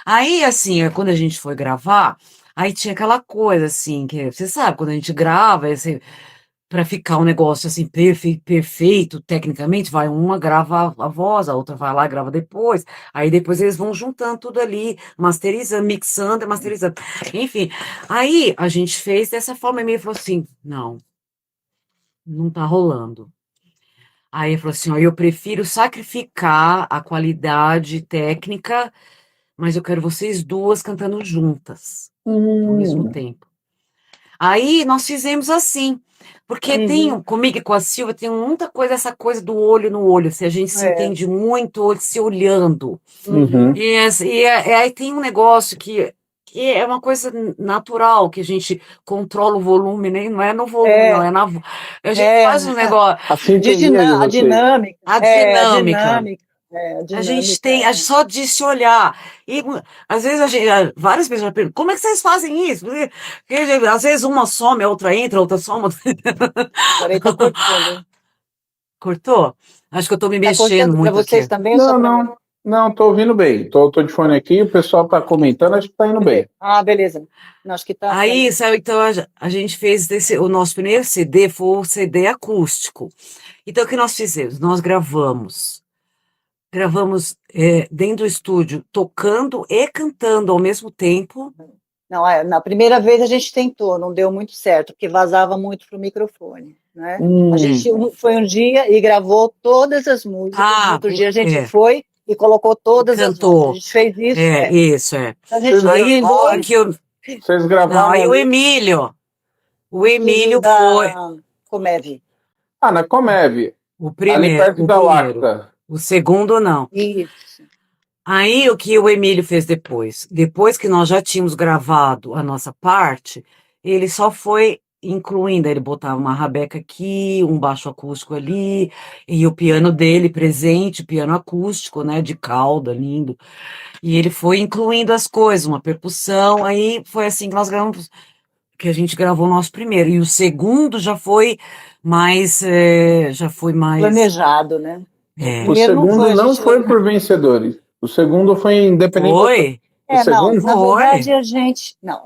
Aí, assim, quando a gente foi gravar, aí tinha aquela coisa, assim, que você sabe, quando a gente grava, assim, para ficar um negócio, assim, perfeito, tecnicamente, vai uma grava a voz, a outra vai lá e grava depois, aí depois eles vão juntando tudo ali, masterizando, mixando e masterizando. Enfim, aí a gente fez dessa forma, e ele falou assim, não tá rolando. Aí ele falou assim, eu prefiro sacrificar a qualidade técnica, mas eu quero vocês duas cantando juntas, ao mesmo tempo. Aí nós fizemos assim, porque comigo e com a Silvia, tem muita coisa, essa coisa do olho no olho, se a gente se entende muito se olhando. E aí tem um negócio que é uma coisa natural, que a gente controla o volume, né? Não é no volume, não, é na... A gente faz um negócio... A dinâmica. A gente tem, só de se olhar. E às vezes várias pessoas perguntam, como é que vocês fazem isso? Porque, às vezes uma some, a outra entra, a outra soma. Cortou? Acho que eu tô me Tá mexendo cortando muito para vocês aqui. também? Ou só pra mim? Não, tô ouvindo bem. Tô de fone aqui, o pessoal tá comentando, acho que tá indo bem. Ah, beleza. Não, acho que tá. Aí, sabe, então a gente fez o nosso primeiro CD foi o CD acústico. Então, o que nós fizemos? Nós gravamos dentro do estúdio, tocando e cantando ao mesmo tempo. Não, na primeira vez a gente tentou, não deu muito certo, porque vazava muito pro microfone, né? A gente foi um dia e gravou todas as músicas, no outro dia a gente foi e colocou todas as músicas. A gente fez isso. Isso. A gente aí, vocês gravaram. Não, aí o Emílio foi. Comev. Ah, na Comev. O primeiro. Ali perto da Lacta. O segundo, não. Isso. Aí, o que o Emílio fez depois que nós já tínhamos gravado a nossa parte, ele só foi incluindo, ele botava uma rabeca aqui, um baixo acústico ali, e o piano dele presente, piano acústico, né, de cauda, lindo. E ele foi incluindo as coisas, uma percussão, aí foi assim que nós gravamos, que a gente gravou o nosso primeiro. E o segundo já foi mais planejado, né? O segundo não foi por vencedores. O segundo foi independente. Foi?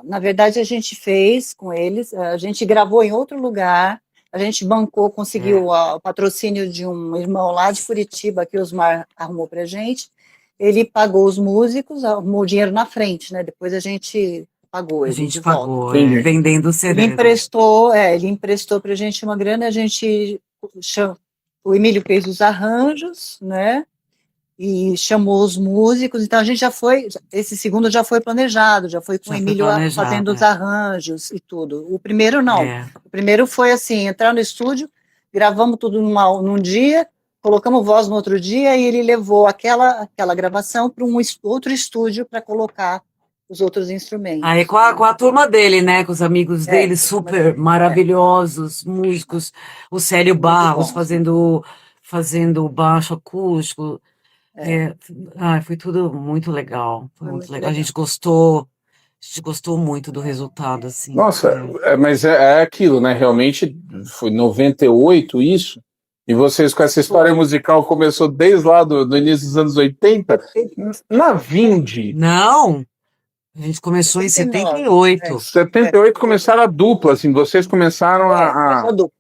Na verdade a gente fez com eles, a gente gravou em outro lugar, a gente conseguiu o patrocínio de um irmão lá de Curitiba, que o Osmar arrumou pra gente, ele pagou os músicos, arrumou o dinheiro na frente, né, depois a gente pagou. A gente pagou, vendendo o CD. Ele emprestou pra gente uma grana, o Emílio fez os arranjos, né, e chamou os músicos, então a gente esse segundo já foi planejado, já foi com o Emílio fazendo os arranjos e tudo. O primeiro não, o primeiro foi assim, entrar no estúdio, gravamos tudo num dia, colocamos voz no outro dia e ele levou aquela gravação para um outro estúdio para colocar os outros instrumentos. Aí com a turma dele, né, com os amigos dele, super maravilhosos, músicos, o Célio Barros fazendo baixo acústico. Foi tudo muito legal. Foi muito legal. A gente gostou muito do resultado, assim. Nossa, mas é aquilo, né? Realmente foi 98 isso. E vocês com essa história musical começou desde lá do início dos anos 80? Na Vindi. Não! A gente começou em 78. 78 começaram a dupla, assim, vocês começaram a dupla.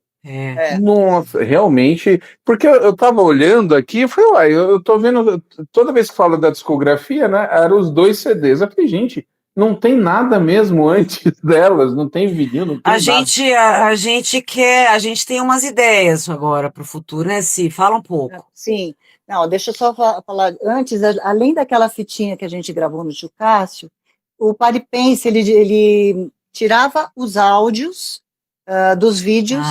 Nossa, realmente, porque eu tava olhando aqui e falei, uai, eu tô vendo, toda vez que fala da discografia, né, eram os 2 CDs, eu falei, gente, não tem nada mesmo antes delas, não tem vinil, não tem nada. A gente tem umas ideias agora pro futuro, né, Si? Fala um pouco. Sim, não, deixa eu só falar, antes, além daquela fitinha que a gente gravou no Tio Cássio, o Paripense, ele tirava os áudios dos vídeos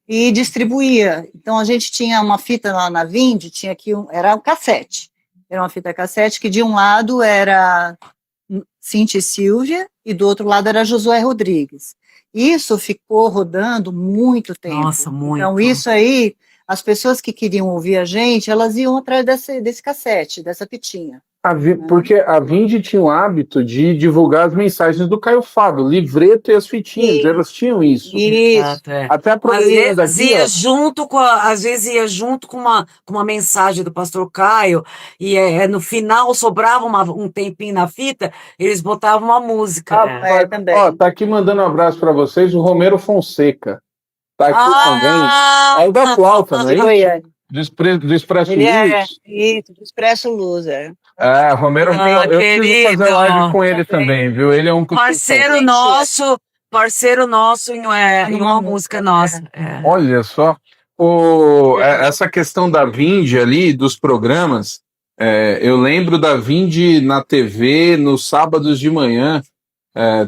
e distribuía. Então, a gente tinha uma fita lá na Vind, tinha aqui era um cassete. Era uma fita cassete que de um lado era Cíntia e Silvia e do outro lado era Josué Rodrigues. Isso ficou rodando muito tempo. Nossa, muito. Então, isso aí, as pessoas que queriam ouvir a gente, elas iam atrás desse cassete, dessa fitinha. Porque a Vind tinha o hábito de divulgar as mensagens do Caio Fábio, o livreto e as fitinhas, elas tinham isso. Exato, Até a às vezes ia junto com uma mensagem do pastor Caio, e no final sobrava um tempinho na fita, eles botavam uma música. Também. Ó, tá aqui mandando um abraço para vocês, o Romero Fonseca. Tá aqui também. É o da flauta, não é? Do Expresso Luz. Isso, do Expresso Luz, Romero, eu preciso fazer live com ele também, viu? Ele é um parceiro nosso em uma música nossa. Olha só, essa questão da Vind ali, dos programas, eu lembro da Vind na TV, nos sábados de manhã.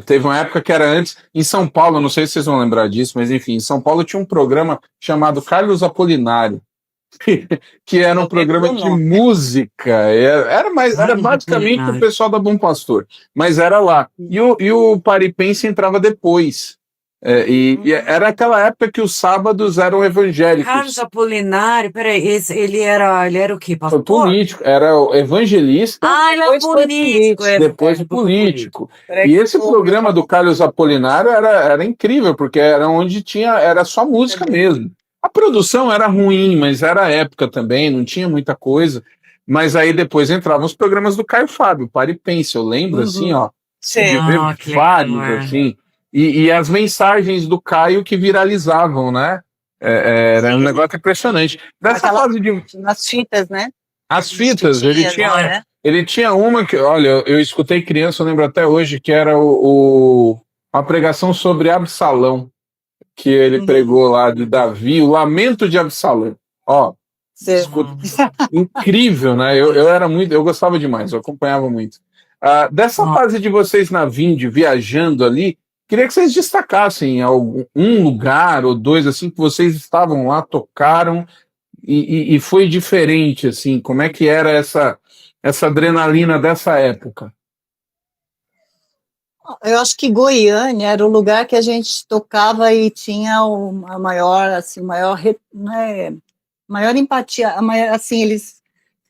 Teve uma época que era antes, em São Paulo, não sei se vocês vão lembrar disso, mas enfim, em São Paulo tinha um programa chamado Carlos Apolinário, que era um programa de música, era basicamente o pessoal da Bom Pastor, mas era lá, e o Paripense entrava depois, e era aquela época que os sábados eram evangélicos. Carlos Apolinário, peraí, ele era o quê, pastor? Político, era evangelista, ele era político. Depois político. E esse programa do Carlos Apolinário era incrível, porque era onde era só música mesmo. A produção era ruim, mas era a época também, não tinha muita coisa. Mas aí depois entravam os programas do Caio Fábio, Pare e Pense, eu lembro assim, ó, de ver vários assim, e as mensagens do Caio que viralizavam, né? Era um negócio impressionante. Dessa fase nas fitas, né? As fitas, ele tinha uma que, olha, eu escutei criança, eu lembro até hoje, que era a pregação sobre Absalão, que ele pregou lá de Davi, o lamento de Absalão. Ó, incrível, né? Eu gostava demais, eu acompanhava muito. Dessa fase de vocês na Vind, viajando ali, queria que vocês destacassem um lugar ou dois assim que vocês estavam lá, tocaram e foi diferente, assim. Como é que era essa adrenalina dessa época? Eu acho que Goiânia era o lugar que a gente tocava e tinha a maior, assim, maior empatia, assim, eles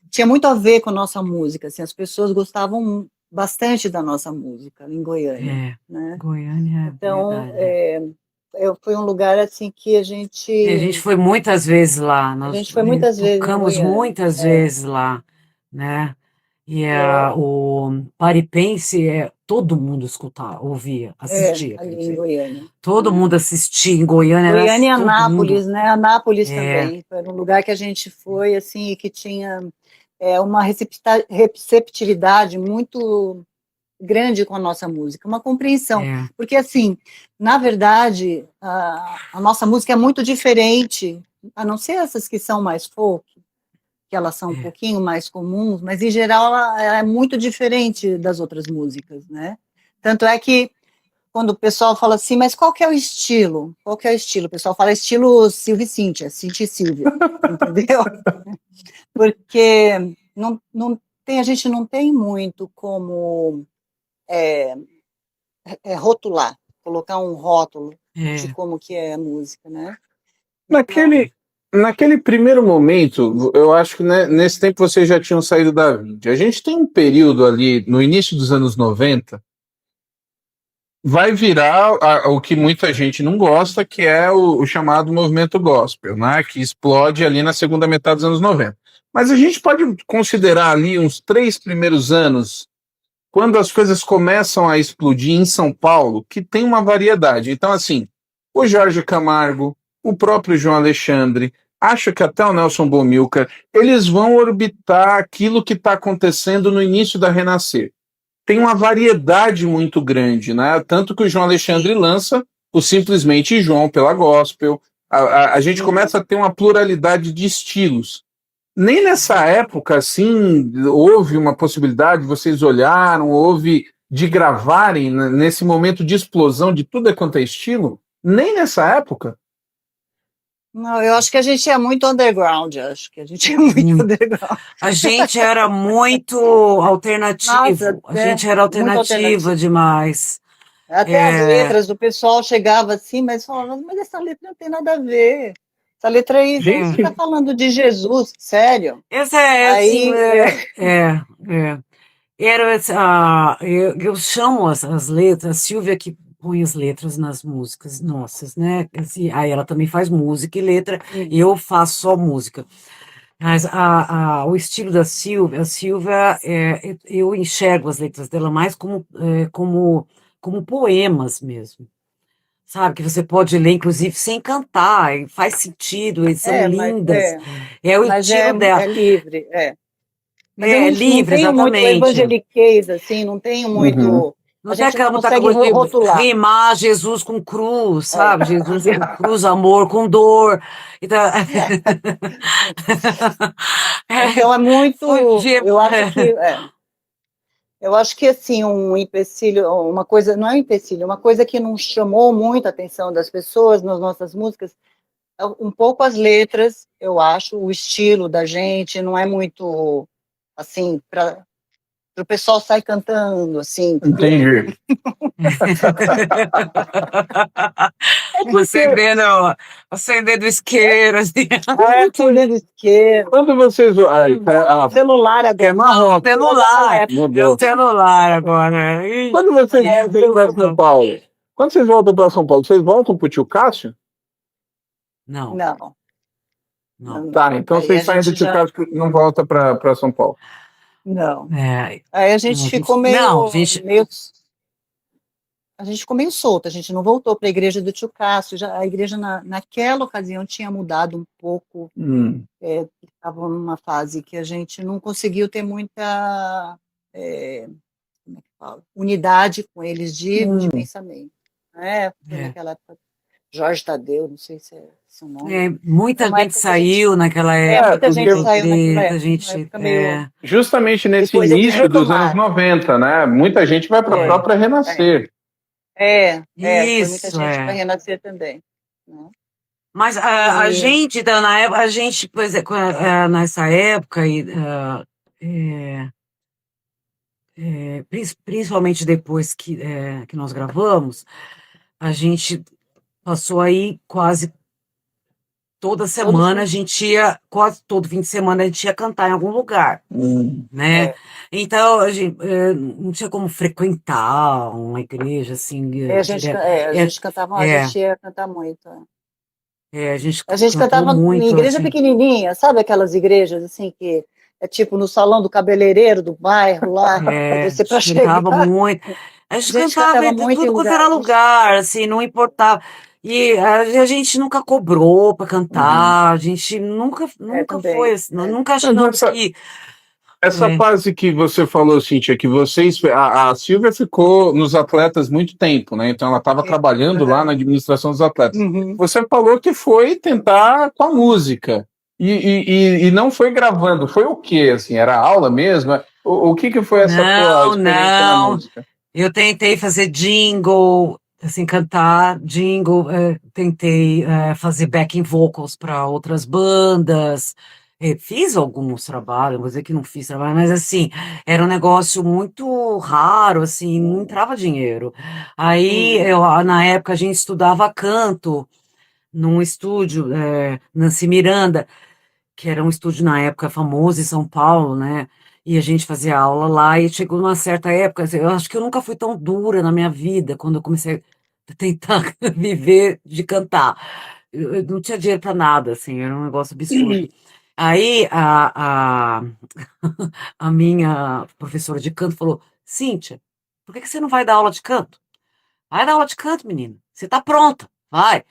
tinha muito a ver com a nossa música, assim, as pessoas gostavam bastante da nossa música em Goiânia, né? Goiânia, então, foi um lugar assim que a gente foi muitas vezes lá, a gente foi muitas vezes, tocamos muitas vezes lá, né? E o Pare e Pense, todo mundo escutava, ouvia, assistia. Ali em Goiânia. Todo mundo assistia em Goiânia. Goiânia e Anápolis, né? Anápolis também. Era um lugar que a gente foi, assim, e que tinha uma receptividade muito grande com a nossa música, uma compreensão. Porque, assim, na verdade, a nossa música é muito diferente, a não ser essas que são mais folk, que elas são um pouquinho mais comuns, mas em geral ela é muito diferente das outras músicas, né? Tanto é que quando o pessoal fala assim, mas qual que é o estilo? Qual que é o estilo? O pessoal fala estilo Silvia e Cíntia, Cíntia e Silvia, entendeu? Porque a gente não tem muito como rotular, colocar um rótulo de como que é a música, né? Naquele primeiro momento, eu acho que nesse tempo vocês já tinham saído da Vind. A gente tem um período ali, no início dos anos 90, vai virar o que muita gente não gosta, que é o chamado movimento gospel, né? Que explode ali na segunda metade dos anos 90. Mas a gente pode considerar ali uns 3 primeiros anos, quando as coisas começam a explodir em São Paulo, que tem uma variedade. Então, assim, o Jorge Camargo, o próprio João Alexandre, acho que até o Nelson Bomilcar, eles vão orbitar aquilo que está acontecendo no início da Renascer. Tem uma variedade muito grande, né? Tanto que o João Alexandre lança o Simplesmente João pela gospel, a gente começa a ter uma pluralidade de estilos. Nem nessa época, assim, houve uma possibilidade, vocês olharam, houve de gravarem nesse momento de explosão de tudo quanto é estilo? Nem nessa época? Não, eu acho que a gente é muito underground, acho que a gente é muito underground. A gente era muito alternativo, a gente era alternativa demais. Até as letras do pessoal chegava assim, mas falava, mas essa letra não tem nada a ver. Essa letra aí, você está falando de Jesus, sério? Eu chamo as letras, a Silvia que põe as letras nas músicas nossas, né? Assim, aí ela também faz música e letra, e eu faço só música. Mas o estilo da Silvia, eu enxergo as letras dela mais como poemas mesmo. Sabe, que você pode ler, inclusive, sem cantar, e faz sentido, e são lindas. O estilo dela. É livre, Mas livre, não tem exatamente. muito evangeliquez, assim, não tem muito... Não tem aquela muita coisa de rimar Jesus com cruz, sabe? Jesus com cruz, amor com dor. Então, então é muito... Eu acho que assim, um empecilho, uma coisa, não é um empecilho, uma coisa que não chamou muito a atenção das pessoas nas nossas músicas, é um pouco as letras, eu acho, o estilo da gente, não é muito, assim, para o pessoal sair cantando, assim. Entendi. Acendendo isqueiro, assim. Acendendo isqueiro. Quando vocês... celular agora. Celular agora. Quando vocês voltam para São Paulo? Quando vocês voltam para São Paulo, vocês voltam para o tio Cássio? Não. não. Tá, então vocês saem do Churrasco e não volta para São Paulo. Não. É, Aí a gente ficou meio, não, a gente ficou meio solto, a gente não voltou para a igreja do Tio Cássio, a igreja naquela ocasião tinha mudado um pouco, estava numa fase que a gente não conseguiu ter muita como é que fala? Unidade com eles de pensamento. Foi naquela época, Jorge Tadeu, não sei se é o nome. Muita gente saiu naquela época. Muita gente saiu naquela época. Gente, justamente nesse início dos anos 90, né? Muita gente vai para a própria Renascer. Foi muita gente para Renascer também. Né? Mas a gente, então, na época, pois nessa época, principalmente depois que nós gravamos, a gente passou aí quase toda semana, a gente ia, quase todo fim de semana, a gente ia cantar em algum lugar, né? Então, a gente não tinha como frequentar uma igreja, assim... a gente cantava, a gente ia cantar muito. A gente cantava muito, em igreja pequenininha, sabe aquelas igrejas, assim, que é tipo no salão do cabeleireiro do bairro lá, você para chegar. Cantava muito. A gente cantava em tudo quanto era lugar, assim, não importava. E a gente nunca cobrou para cantar, a gente nunca foi, nunca achamos que... Essa fase que você falou, Cíntia, que vocês... A Silvia ficou nos atletas muito tempo, né? Então ela estava trabalhando lá na administração dos atletas. Você falou que foi tentar com a música. E não foi gravando. Foi o quê? Assim, era aula mesmo? O que foi essa tua experiência na música? Eu tentei fazer jingle, assim, cantar jingle, tentei fazer backing vocals para outras bandas, fiz alguns trabalhos, vou dizer que não fiz trabalho, mas assim, era um negócio muito raro, assim, não entrava dinheiro. Aí, na época, a gente estudava canto num estúdio, Nancy Miranda, que era um estúdio na época famoso em São Paulo, né? E a gente fazia aula lá e chegou numa certa época, eu acho que eu nunca fui tão dura na minha vida, quando eu comecei a tentar viver de cantar. Eu não tinha dinheiro para nada, assim, era um negócio absurdo. Aí a minha professora de canto falou, Cíntia, por que você não vai dar aula de canto? Vai dar aula de canto, menina. Você tá pronta, vai.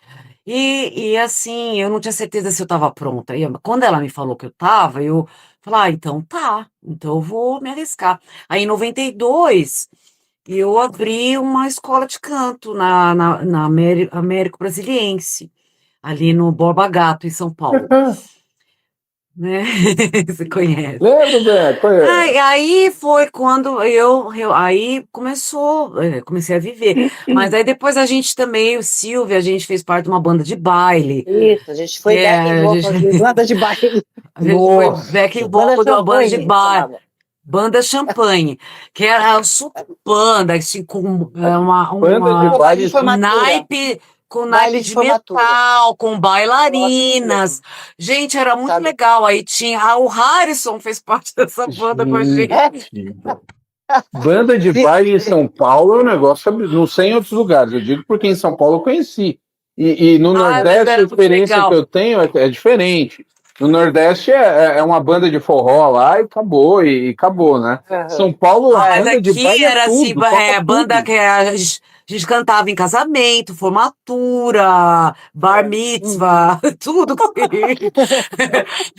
E assim, eu não tinha certeza se eu estava pronta. E quando ela me falou que eu estava, eu falei, então tá, então eu vou me arriscar. Aí em 92, eu abri uma escola de canto na Américo Brasiliense, ali no Borba Gato, em São Paulo. Né? Você conhece. Lembro, Beto, conheço. Aí foi quando aí comecei a viver. Mas aí depois a gente também, o Silvia, a gente fez parte de uma banda de baile. Isso, a gente foi banda de baile. A gente foi backing vocal de uma banda de baile. Banda Champanhe, que era super banda, assim, com uma banda de naipe... Com naipe de metal, com bailarinas. Gente, era muito legal. Aí tinha... o Harrison fez parte dessa banda com a gente. Banda de baile em São Paulo é um negócio... Não sei em outros lugares. Eu digo porque em São Paulo eu conheci. E no Nordeste a experiência que eu tenho é diferente. No Nordeste é uma banda de forró lá e acabou, né? São Paulo, banda de baile era tudo, assim, banda que a gente cantava em casamento, formatura, bar mitzvah, tudo.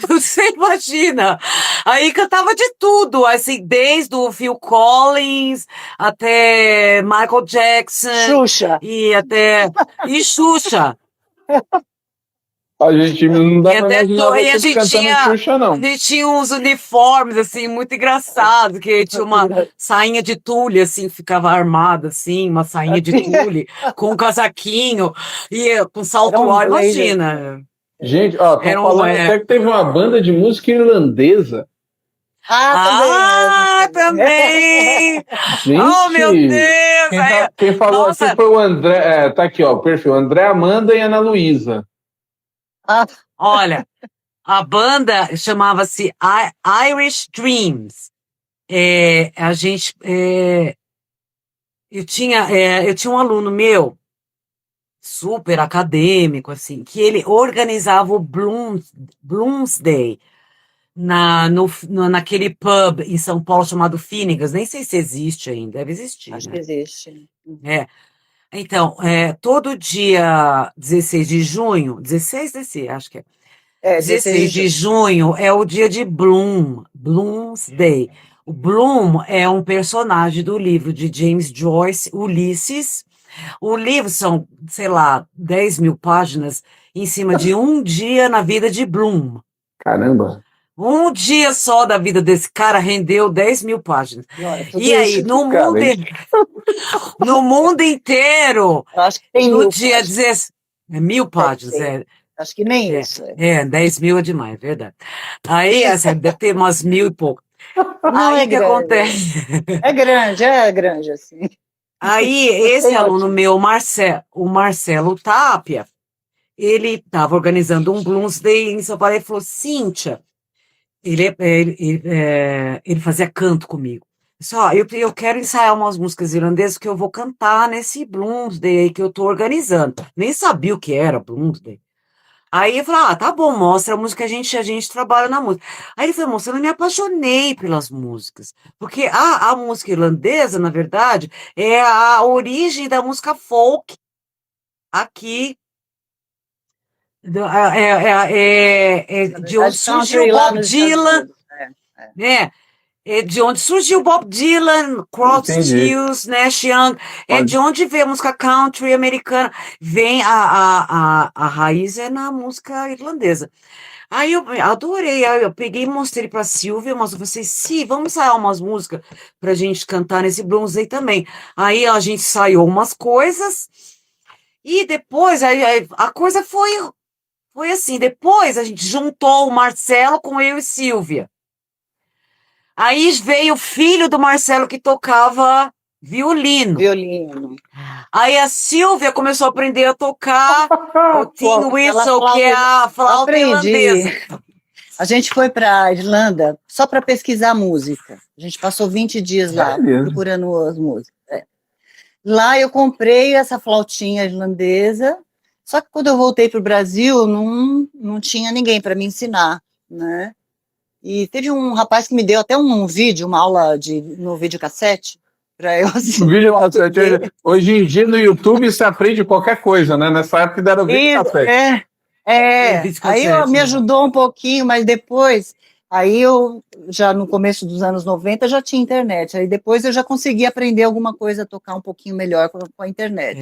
Você imagina. Aí cantava de tudo, assim, desde o Phil Collins até Michael Jackson. Xuxa. E Xuxa. A gente não dá pra imaginar você cantando Xuxa, não. A gente tinha uns uniformes, assim, muito engraçados, que tinha uma sainha de tule, assim, ficava armada, assim, uma sainha de tule, com um casaquinho, e com salto alto, imagina. Gente, ó, tô falando até que teve uma banda de música irlandesa. Também! Gente, oh, meu Deus! Quem falou aqui foi o André, tá aqui, ó, o perfil, André, Amanda e Ana Luísa. Olha, a banda chamava-se Irish Dreams. A gente... eu tinha um aluno meu super acadêmico, assim, que ele organizava o Bloomsday naquele pub em São Paulo chamado Finnegan's, nem sei se existe ainda, deve existir, Acho né? que existe. É. Então, todo dia 16 de junho, 16 desse, acho que é. 16 de junho é o dia de Bloomsday. O Bloom é um personagem do livro de James Joyce, Ulisses. O livro são, sei lá, 10.000 páginas em cima de um dia na vida de Bloom. Caramba! Um dia só da vida desse cara rendeu 10.000 páginas. E aí, no mundo inteiro, eu acho que tem no 1.000 dia páginas. 16, 1.000 páginas, Acho que nem isso. 10.000 é demais, verdade. Aí, deve ter umas 1.000 e pouco. Não aí é o que grande. acontece? É grande, assim. Aí, esse aluno meu, o Marcelo Tapia, ele estava organizando um Bloomsday em São Paulo, ele falou, Cíntia, ele fazia canto comigo. Só, eu quero ensaiar umas músicas irlandesas que eu vou cantar nesse Bloomsday aí que eu tô organizando. Nem sabia o que era Bloomsday. Aí eu falei, tá bom, mostra a música, a gente trabalha na música. Aí ele falou, moça, eu não me apaixonei pelas músicas. Porque a música irlandesa, na verdade, é a origem da música folk aqui. De onde surgiu o Bob Dylan, né? É de onde surgiu Bob Dylan, Crosby, Stills, Nash Young, é de onde vem a música country americana, vem a raiz é na música irlandesa. Aí eu adorei, aí eu peguei e mostrei pra Silvia, mas eu falei, sim, vamos ensaiar umas músicas pra gente cantar nesse Bloomsday também. Aí a gente ensaiou umas coisas, e depois aí a coisa foi assim, depois a gente juntou o Marcelo com eu e Silvia. Aí veio o filho do Marcelo que tocava violino. Aí a Silvia começou a aprender a tocar o tin whistle, que é a flauta irlandesa. A gente foi para a Irlanda só para pesquisar música. A gente passou 20 dias lá procurando as músicas. Lá eu comprei essa flautinha irlandesa, só que quando eu voltei para o Brasil não tinha ninguém para me ensinar, né? E teve um rapaz que me deu até um vídeo, uma aula no videocassete, para eu assistir. Hoje em dia no YouTube você aprende qualquer coisa, né? Nessa época deram videocassete. Aí me ajudou um pouquinho, mas depois, aí eu já no começo dos anos 90 já tinha internet, aí depois eu já consegui aprender alguma coisa, tocar um pouquinho melhor com a internet.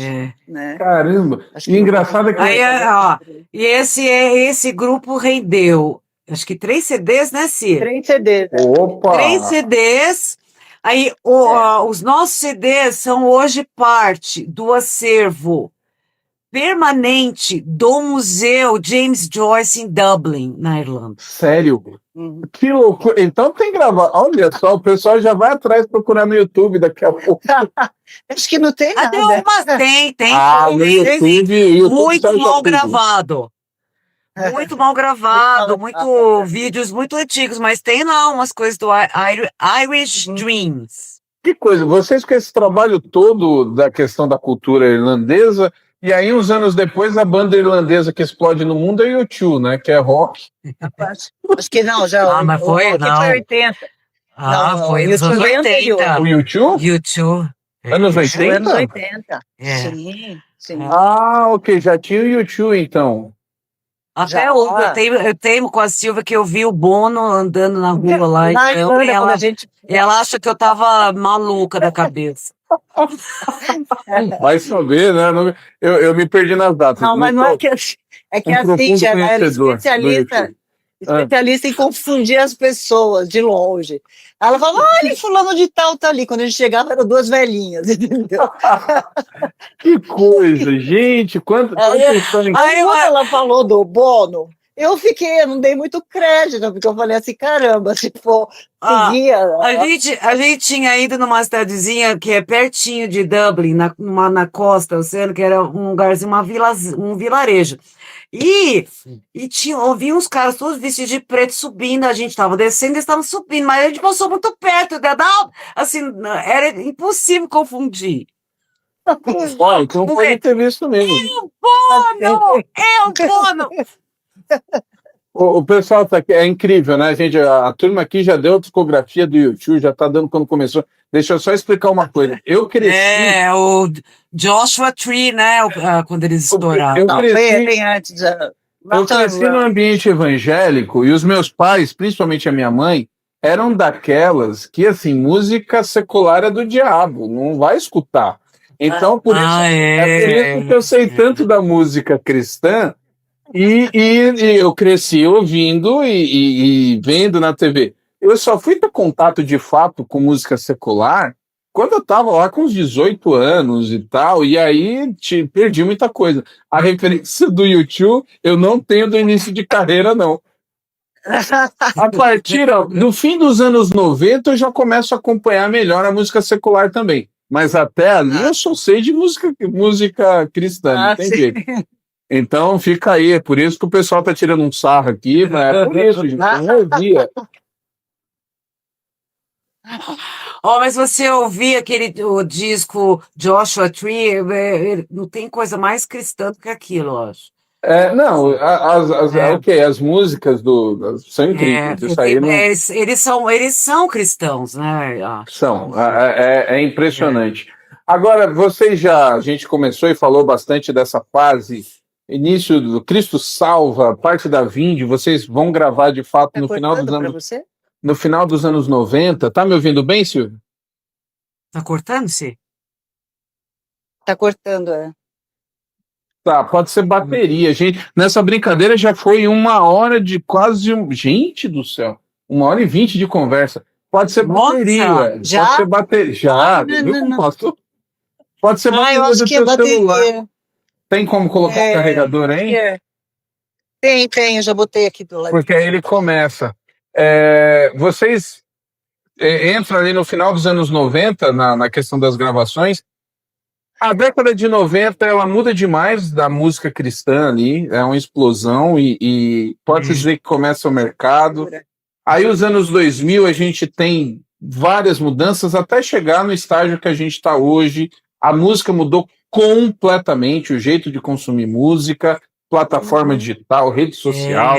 Né? Caramba! E engraçado é que... e esse grupo rendeu... Acho que 3 CDs, né, Cir? 3 CDs. Opa! 3 CDs. Aí, os nossos CDs são hoje parte do acervo permanente do Museu James Joyce em Dublin, na Irlanda. Sério? Que loucura. Então tem que gravar. Olha só, o pessoal já vai atrás procurar no YouTube daqui a pouco. Acho que não tem nada. Tem. No YouTube muito mal gravado. Muito mal gravado, vídeos muito antigos, mas tem lá umas coisas do Irish Dreams. Que coisa, vocês com esse trabalho todo da questão da cultura irlandesa, e aí uns anos depois a banda irlandesa que explode no mundo é U2, né, que é rock. Acho que não, já. Mas foi 80. Foi nos anos 80. O U2? U2. Anos 80? Anos 80. Sim. Ok, já tinha o U2 então. Até hoje, eu tenho com a Silvia que eu vi o Bono andando na rua lá. Então, ela acha que eu tava maluca da cabeça. Vai saber, né? Eu me perdi nas datas. Não, mas não é que assim, ela é especialista em confundir as pessoas de longe. Ela fala, olha, fulano de tal tá ali. Quando a gente chegava, eram 2 velhinhas, entendeu? Que coisa, gente, quanto ela falou do Bono, eu não dei muito crédito, porque eu falei assim, caramba, se for seguia... A gente tinha ido numa cidadezinha que é pertinho de Dublin, na costa oceano, que era um lugarzinho, um vilarejo. E ouvi uns caras todos vestidos de preto subindo, a gente estava descendo, eles estavam subindo, mas a gente passou muito perto, assim, era impossível confundir. Olha, então pode ter visto mesmo. É o Bono! O pessoal tá aqui, é incrível, né, gente? A turma aqui já deu a discografia do YouTube, já tá dando quando começou. Deixa eu só explicar uma coisa. Eu cresci. O Joshua Tree, né? Quando eles estouraram. Eu cresci, Bem antes. eu cresci no ambiente evangélico e os meus pais, principalmente a minha mãe, eram daquelas que, assim, música secular é do diabo, não vai escutar. Então, por isso que eu sei tanto da música cristã e eu cresci ouvindo e vendo na TV. Eu só fui ter contato de fato com música secular quando eu estava lá com uns 18 anos e tal, e aí perdi muita coisa. A referência do YouTube eu não tenho do início de carreira, não. A partir do fim dos anos 90 eu já começo a acompanhar melhor a música secular também. Mas até ali eu só sei de música cristã, não tem jeito. Então fica aí, é por isso que o pessoal tá tirando um sarro aqui, mas é por isso, gente, eu não ouvia. Mas você ouvir o disco Joshua Tree, não tem coisa mais cristã do que aquilo, eu acho. Não, as músicas são incríveis. Isso aí não... eles são cristãos, né? São, é impressionante. Agora, a gente começou e falou bastante dessa fase, início do Cristo Salva, parte da Vinde, vocês vão gravar de fato no final dos anos... No final dos anos 90. Tá me ouvindo bem, Silvio? Tá cortando-se? Tá cortando, Tá, pode ser bateria, gente. Nessa brincadeira já foi 1 hora de quase... Gente do céu, 1h20 de conversa. Pode ser bateria. Já? Pode ser bateria. Já, viu como posso? Pode ser bateria. Eu acho que é bateria. Tem como colocar o carregador aí? Tem, eu já botei aqui do lado. Porque aí ele começa. Vocês entram ali no final dos anos 90, na questão das gravações. A década de 90 ela muda demais da música cristã ali, é uma explosão e pode dizer que começa o mercado. Aí os anos 2000 a gente tem várias mudanças até chegar no estágio que a gente está hoje. A música mudou completamente, o jeito de consumir música, plataforma digital, rede social.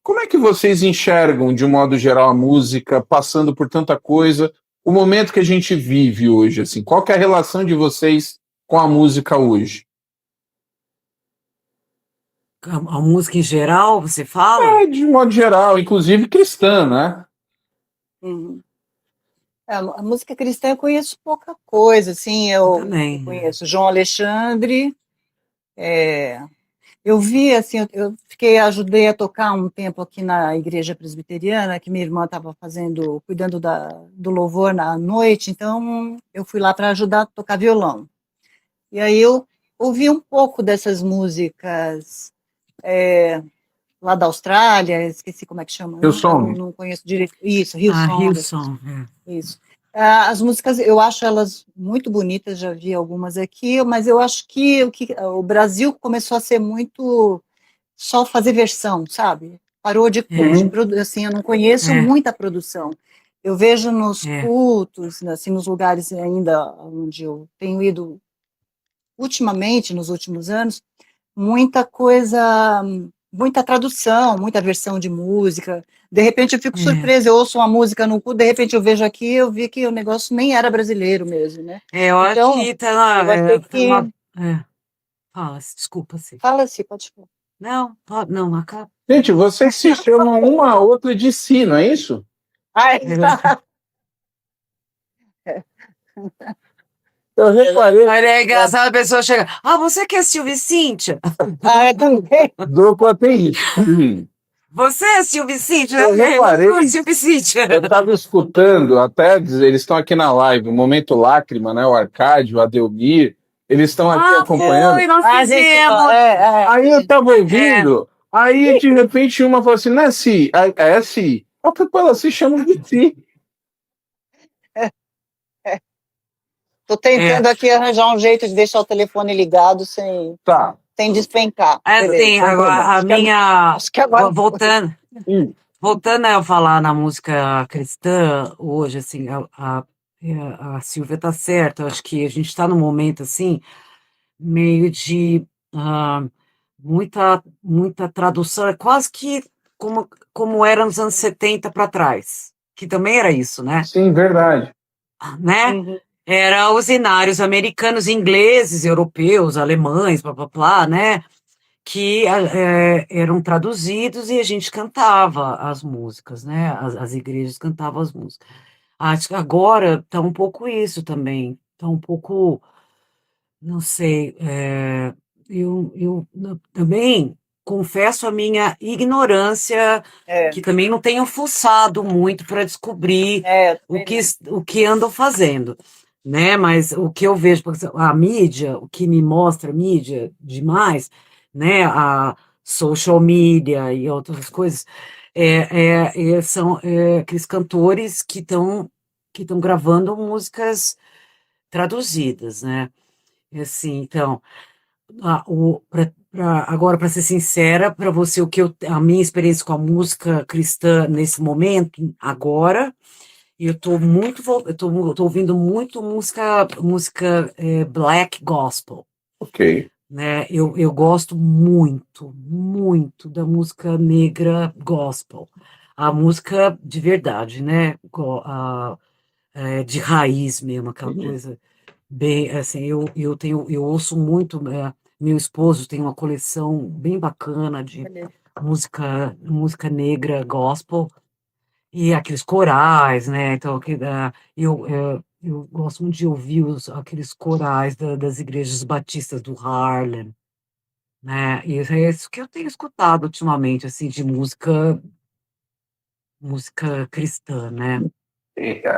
Como é que vocês enxergam, de um modo geral, a música, passando por tanta coisa, o momento que a gente vive hoje? Assim, qual que é a relação de vocês com a música hoje? A música em geral, você fala? De modo geral, inclusive cristã, né? A música cristã eu conheço pouca coisa, assim, eu conheço João Alexandre, eu vi, assim, ajudei a tocar um tempo aqui na igreja presbiteriana, que minha irmã estava cuidando do louvor na noite, então eu fui lá para ajudar a tocar violão. E aí eu ouvi um pouco dessas músicas lá da Austrália, esqueci como é que chama. Hillsong. Não conheço direito. Isso, Hillsong. Hillsong. Isso. As músicas, eu acho elas muito bonitas, já vi algumas aqui, mas eu acho que o Brasil começou a ser muito só fazer versão, sabe? Parou de assim, eu não conheço muita produção. Eu vejo nos cultos, assim, nos lugares ainda onde eu tenho ido ultimamente, nos últimos anos, muita coisa, muita tradução, muita versão de música. De repente eu fico surpresa, eu ouço uma música no culto, de repente eu vejo aqui, eu vi que o negócio nem era brasileiro mesmo, né? Eu acho que tá lá. Fala, desculpa, sim. Fala-se, pode falar. Não, acaba. Gente, vocês se chamam uma a outra de si, não é isso? Eu reparei. É engraçado a pessoa chega. Você quer Silvio e Cíntia? Também. Dupla tem isso. Você é Silvio e Cíntia? Eu reparei. Silvio e Cíntia. Eu estava escutando, até eles estão aqui na live, o Momento Lágrima, né? O Arcádio, o Adelmir, eles estão aqui acompanhando. Aí eu estava ouvindo, aí de repente uma falou assim, não é Si? É Si. Ela se chama de Si. Tô tentando aqui arranjar um jeito de deixar o telefone ligado sem despencar. Sim, agora a minha. Acho que agora. Voltando a falar na música cristã hoje, assim, a Silvia está certa, eu acho que a gente está num momento assim, meio de muita tradução, é quase que como era nos anos 70 para trás, que também era isso, né? Sim, verdade. Né? Uhum. Era os inários americanos, ingleses, europeus, alemães, blá, blá, blá, né? Que eram traduzidos e a gente cantava as músicas, né? As igrejas cantavam as músicas. Acho que agora está um pouco isso também, está um pouco, não sei, também confesso a minha ignorância, que também não tenho fuçado muito para descobrir o que andam fazendo, né? Mas o que eu vejo, por exemplo, a mídia, o que me mostra a mídia demais, né? A social media e outras coisas, são aqueles cantores que estão gravando músicas traduzidas, né? Assim, então, agora, para ser sincera, para você, a minha experiência com a música cristã nesse momento, agora, eu tô ouvindo muito música black gospel. Ok. Né? Eu gosto muito, muito da música negra gospel. A música de verdade, né? De raiz mesmo, aquela coisa bem, assim, eu ouço muito, meu esposo tem uma coleção bem bacana de música negra gospel e aqueles corais, né? Então, eu gosto muito de ouvir aqueles corais das igrejas batistas do Harlem, né? E é isso que eu tenho escutado ultimamente, assim, de música cristã, né?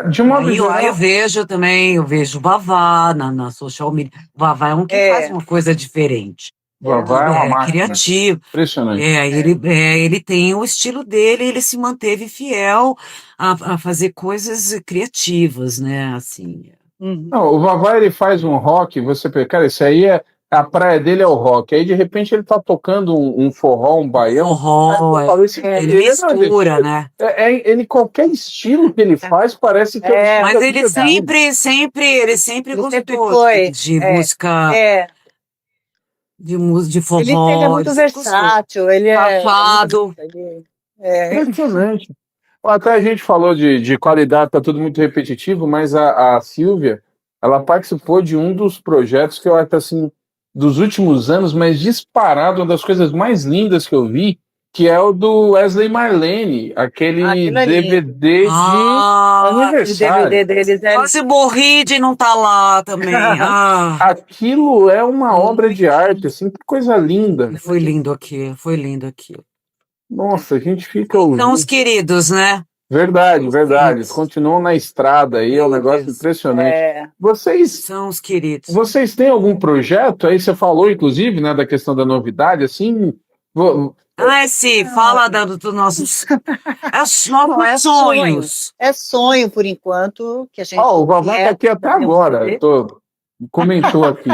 De modo Aí geral, eu vejo também, eu vejo o Vavá na social media. O Vavá é um que faz uma coisa diferente, Vavá é uma máquina. criativo. Impressionante. Ele tem o estilo dele, ele se manteve fiel a fazer coisas criativas, né? Assim. Não, o Vavá ele faz um rock, você pensa, cara, esse aí a praia dele é o rock. Aí de repente ele tá tocando um forró, um baião. Forró, Aí eu falo, ele mistura, né? Ele, qualquer estilo que ele faz, parece que Mas ele sempre gostou de música, de forró. Ele é muito versátil, ele é Safado. impressionante. Até a gente falou de qualidade, tá tudo muito repetitivo, mas a Silvia, ela participou de um dos projetos que eu acho assim, dos últimos anos, mas disparado, uma das coisas mais lindas que eu vi, que é o do Wesley Marlene, aquele DVD de aniversário. O DVD deles Quase morri de não estar lá também. Aquilo é uma obra de arte, assim, que coisa linda. Foi lindo aqui, foi lindo aqui. Nossa, a gente fica ouvindo. São os queridos, né? Verdade. Eles continuam na estrada aí, é um negócio impressionante. São os queridos. Vocês têm algum projeto? Aí você falou, inclusive, né, da questão da novidade, assim. Sim, fala dos nossos. Sonhos. É sonho, por enquanto, que a gente. O Vavá está aqui até agora. Comentou aqui.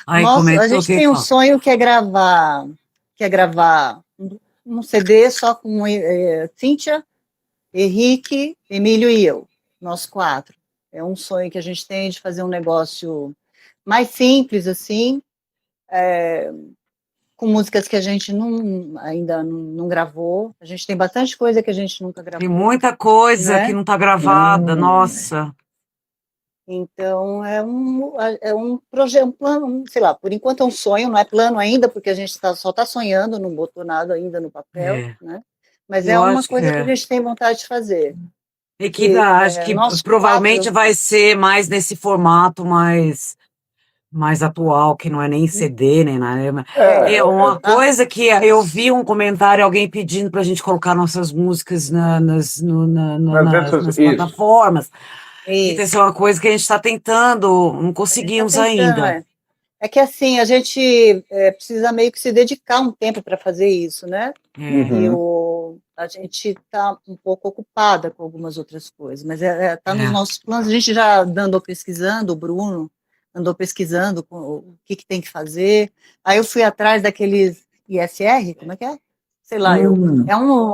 A gente tem um sonho que é gravar um CD só com Cíntia, Henrique, Emílio e eu, nós 4. É um sonho que a gente tem de fazer um negócio mais simples, assim, com músicas que a gente ainda não gravou. A gente tem bastante coisa que a gente nunca gravou. Tem muita coisa que não está gravada, nossa. Então, é um projeto, um plano, sei lá, por enquanto é um sonho, não é plano ainda, porque a gente só está sonhando, não botou nada ainda no papel, né? Mas é uma coisa que a gente tem vontade de fazer. E que acho que provavelmente vai ser mais nesse formato mais atual, que não é nem CD, nem nada. É uma coisa que eu vi um comentário, alguém pedindo para a gente colocar nossas músicas nas plataformas. Então, isso é uma coisa que a gente está tentando, não conseguimos ainda. É que assim, a gente precisa meio que se dedicar um tempo para fazer isso, né? E a gente está um pouco ocupada com algumas outras coisas, mas está nos nossos planos. A gente já andou pesquisando, o Bruno andou pesquisando o que tem que fazer. Aí eu fui atrás daqueles ISR, como é que é? Sei lá,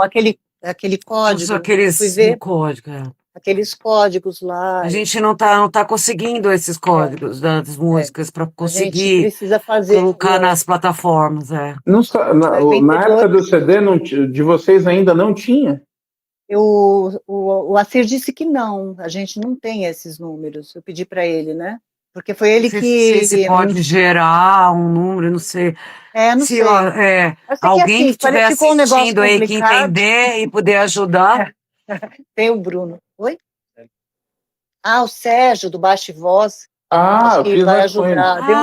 aquele código. Aqueles fui ver. código, aqueles códigos lá. A gente não tá conseguindo esses códigos das músicas para conseguir a gente precisa fazer, colocar nas plataformas. Na época do CD de vocês ainda não tinha? O Assir disse que não, a gente não tem esses números. Eu pedi para ele, né? Porque foi ele que... Se pode gerar um número, não sei. Não sei. Alguém que estiver assistindo aí, que entender e poder ajudar. Tem o Bruno. Oi? O Sérgio, do Baixo e Voz. Que vai ajudar. Deu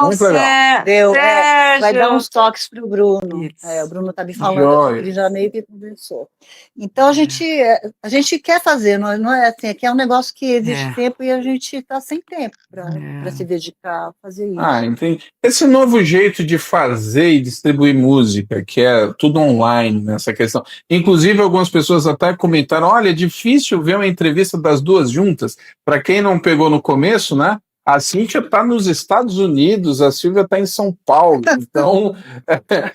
uns toques. Vai dar uns toques para o Bruno. O Bruno está me falando, ele já meio que conversou. Então a gente quer fazer, não é assim, aqui é um negócio que exige tempo e a gente está sem tempo para se dedicar a fazer isso. Entendi. Esse novo jeito de fazer e distribuir música, que é tudo online nessa questão. Inclusive, algumas pessoas até comentaram: olha, é difícil ver uma entrevista das duas juntas. Para quem não pegou no começo, né? A Cíntia está nos Estados Unidos, a Silvia está em São Paulo, então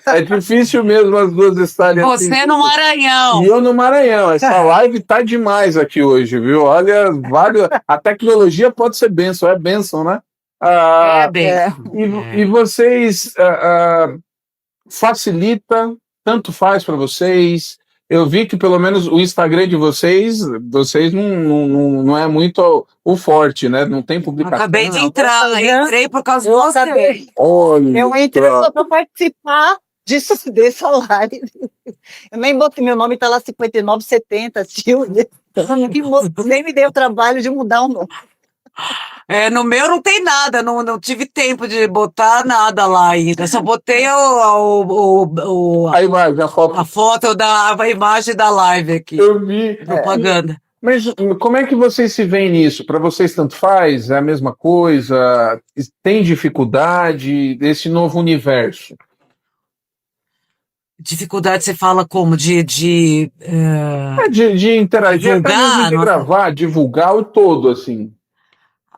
é difícil mesmo as duas estarem assim. Você no Maranhão. E eu no Maranhão. Essa live tá demais aqui hoje, viu? Olha, a tecnologia pode ser bênção, é bênção, né? E vocês facilita, tanto faz para vocês. Eu vi que pelo menos o Instagram de vocês não é muito o forte, né? Não tem publicação. Acabei de entrar, entrei por causa do você. Eu entrei só para participar dessa live. Eu nem botei meu nome, tá lá 5970, Silvia. Nem me dei o trabalho de mudar o nome. No meu não tem nada, não tive tempo de botar nada lá ainda. Só botei a imagem, a foto da imagem da live aqui. Eu vi. Propaganda. Mas como é que vocês se veem nisso? Para vocês tanto faz? É a mesma coisa? Tem dificuldade desse novo universo? Dificuldade, você fala como? De interagir, divulgar, de gravar, divulgar o todo, assim.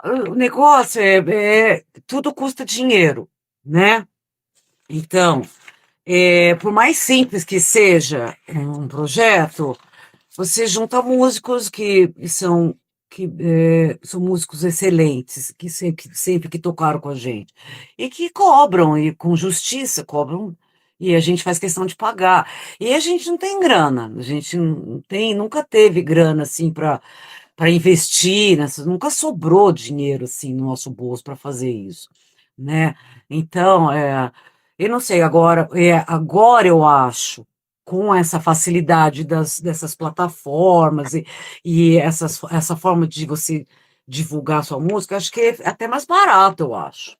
O negócio tudo custa dinheiro, né? Então, por mais simples que seja um projeto, você junta músicos que são músicos excelentes, que sempre que tocaram com a gente, e que cobram, e com justiça cobram, e a gente faz questão de pagar. E a gente não tem grana, a gente nunca teve grana assim para investir, nunca sobrou dinheiro assim no nosso bolso para fazer isso, né? Então, eu não sei, agora eu acho, com essa facilidade dessas plataformas e essa forma de você divulgar sua música, acho que é até mais barato, eu acho.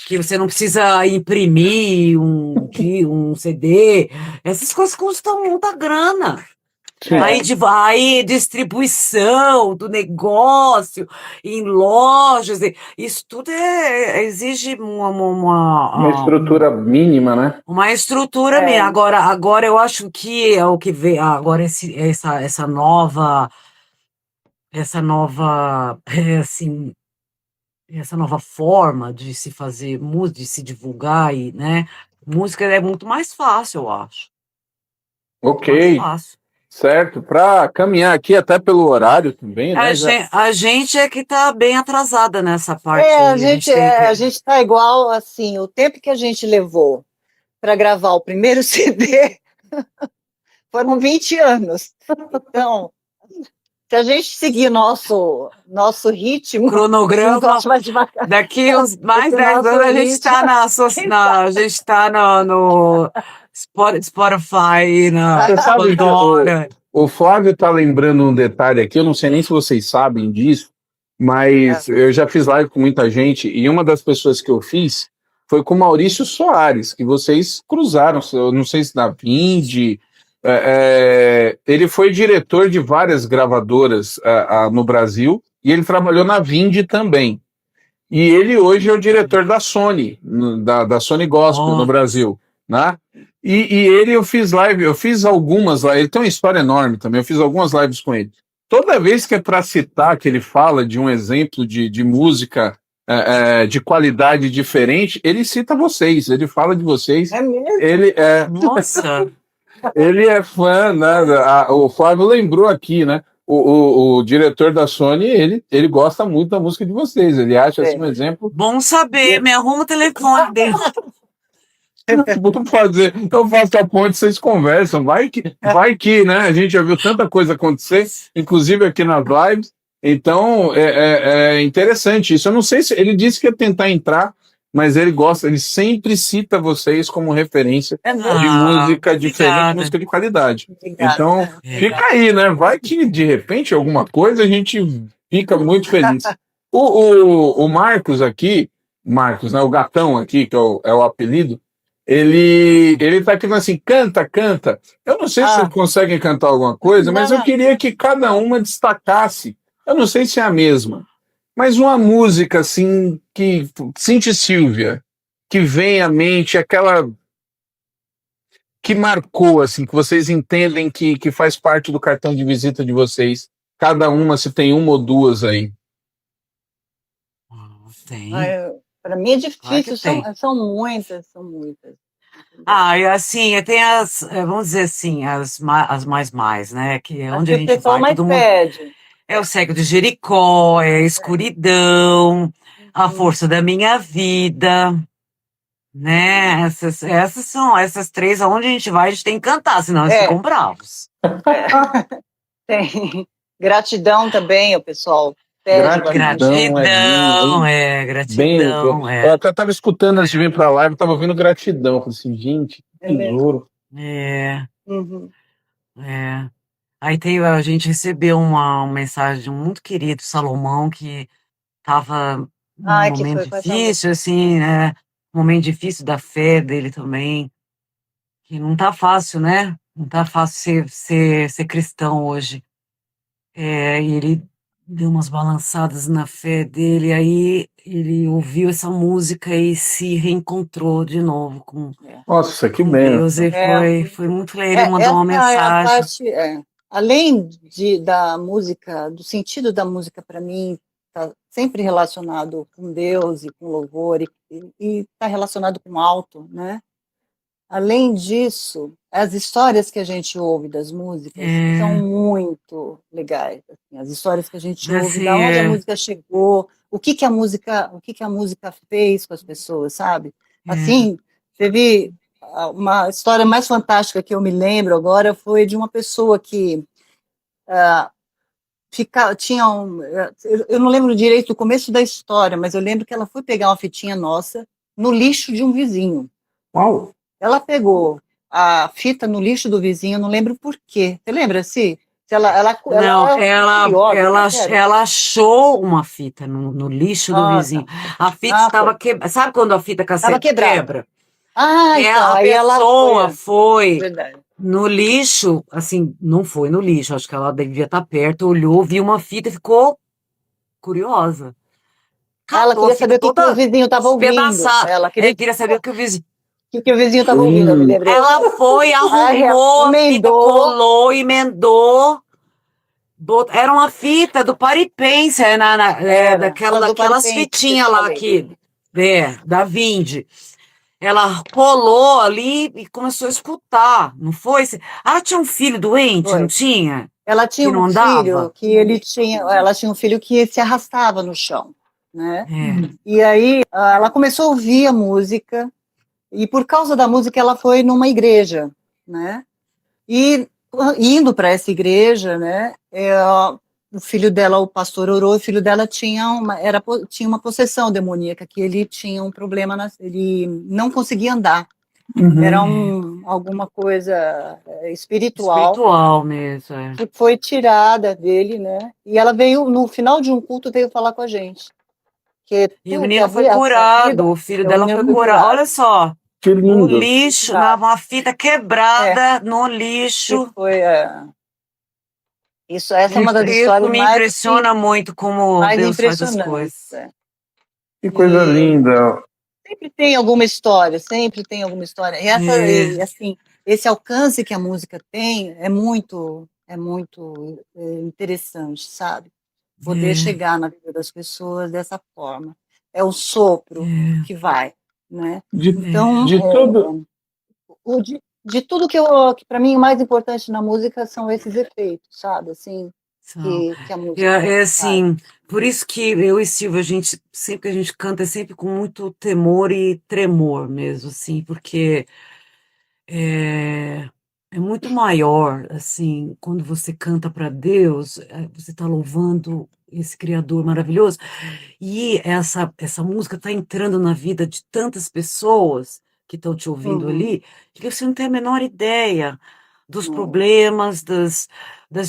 Que você não precisa imprimir um CD, essas coisas custam muita grana. Aí distribuição do negócio em lojas, isso tudo exige uma estrutura mínima, né? Uma estrutura mínima. Agora eu acho que é o que vem agora essa nova assim, essa nova forma de se fazer música, de se divulgar e, né? Música é muito mais fácil, eu acho. Ok. Mais fácil. Certo, para caminhar aqui até pelo horário também, né? A gente é que está bem atrasada nessa parte. A gente está igual, assim, o tempo que a gente levou para gravar o primeiro CD foram 20 anos. Então, se a gente seguir nosso ritmo, cronograma, daqui uns mais 10 anos a gente está no Spotify, o Flávio está lembrando um detalhe aqui, eu não sei nem se vocês sabem disso, mas eu já fiz live com muita gente, e uma das pessoas que eu fiz foi com o Maurício Soares, que vocês cruzaram, eu não sei se na Vind, ele foi diretor de várias gravadoras no Brasil, e ele trabalhou na Vind também. E ele hoje é o diretor da Sony, da Sony Gospel no Brasil, né? E eu fiz algumas lives, ele tem uma história enorme também, eu fiz algumas lives com ele. Toda vez que é para citar, que ele fala de um exemplo de música de qualidade diferente, ele cita vocês, ele fala de vocês. É mesmo? Nossa! Ele é fã, né? O Flávio lembrou aqui, né? o diretor da Sony, ele gosta muito da música de vocês. Ele acha assim um exemplo. Bom saber, me arruma o telefone dele. Vamos fazer. Eu faço a ponte, vocês conversam. Vai que, né? A gente já viu tanta coisa acontecer, inclusive aqui nas lives. Então, é interessante isso. Eu não sei se ele disse que ia tentar entrar, mas ele sempre cita vocês como referência de música diferente, música de qualidade. Então, fica aí, né? Vai que de repente alguma coisa a gente fica muito feliz. O Marcos aqui, né? O gatão aqui, que é o apelido, ele tá aqui falando assim, canta. Eu não sei se vocês conseguem cantar alguma coisa, mas eu queria que cada uma destacasse. Eu não sei se é a mesma, mas uma música assim que Cintia Silvia, que vem à mente, aquela que marcou, assim, que vocês entendem que faz parte do cartão de visita de vocês. Cada uma, se tem uma ou duas aí. Tem. Para mim é difícil, são muitas. E assim, tem vamos dizer assim, as mais, né? Que é onde a gente vai, todo mundo. É o Cego de Jericó, é a Escuridão, A Força da Minha Vida, né? Essas três, aonde a gente vai, a gente tem que cantar, senão eles ficam bravos. Tem Gratidão também, o pessoal. Gratidão. Eu até estava escutando antes de vir para a live, estava ouvindo Gratidão. Falei assim, gente, que tesouro. Aí a gente recebeu uma mensagem de um muito querido, Salomão, que estava num momento difícil, assim, né? Um momento difícil da fé dele também. Que não tá fácil, né? Não tá fácil ser cristão hoje. E ele deu umas balançadas na fé dele, aí ele ouviu essa música e se reencontrou de novo com Nossa, que bem. Deus. E foi muito legal, ele mandou uma mensagem. Além da música, do sentido da música para mim, está sempre relacionado com Deus e com louvor, e está relacionado com alto, né? Além disso, as histórias que a gente ouve das músicas são muito legais. Assim, as histórias que a gente ouve, da onde a música chegou, o que a música fez com as pessoas, sabe? Assim, teve uma história mais fantástica que eu me lembro agora, foi de uma pessoa que eu não lembro direito do começo da história, mas eu lembro que ela foi pegar uma fitinha nossa no lixo de um vizinho. Uau! Ela pegou a fita no lixo do vizinho, não lembro por quê. Você lembra, Si? Ela achou uma fita no lixo do vizinho. A fita estava quebrada. Sabe quando a fita cassete quebra? A pessoa foi no lixo, assim, não foi no lixo, acho que ela devia estar perto, olhou, viu uma fita e ficou curiosa. Ela queria saber o que o vizinho estava ouvindo. Ela queria saber o que o vizinho... que o vizinho estava ouvindo, eu me lembrei. Ela foi, arrumou, colou, emendou. Era uma fita do Paripense, daquelas fitinhas lá aqui, da Vinde. Ela rolou ali e começou a escutar, não foi? Ela tinha um filho doente, não tinha? Ela tinha um filho ela tinha um filho que se arrastava no chão, né? E aí ela começou a ouvir a música. E por causa da música ela foi numa igreja, né? E indo para essa igreja, né? O filho dela, o pastor orou, o filho dela tinha uma possessão demoníaca, que ele tinha um problema, ele não conseguia andar. Era alguma coisa espiritual. Espiritual mesmo. Que foi tirada dele, né? E ela veio, no final de um culto, veio falar com a gente. E o menino foi curado, o filho dela foi curado. Olha só. Que lindo. O lixo, uma fita quebrada no lixo. Essa é uma das histórias me impressiona muito como Deus faz as coisas. Que coisa linda. Sempre tem alguma história. E assim, esse alcance que a música tem é muito interessante, sabe? Poder chegar na vida das pessoas dessa forma. É o sopro que vai. Né? Então, de tudo que para mim o mais importante na música são esses efeitos, sabe? Assim, que a música é assim, por isso que eu e Silvia, a gente, sempre que a gente canta, é sempre com muito temor e tremor mesmo, assim, porque é, é muito maior, assim, quando você canta para Deus, você está louvando esse Criador maravilhoso, e essa música está entrando na vida de tantas pessoas que estão te ouvindo ali, que você não tem a menor ideia dos problemas, das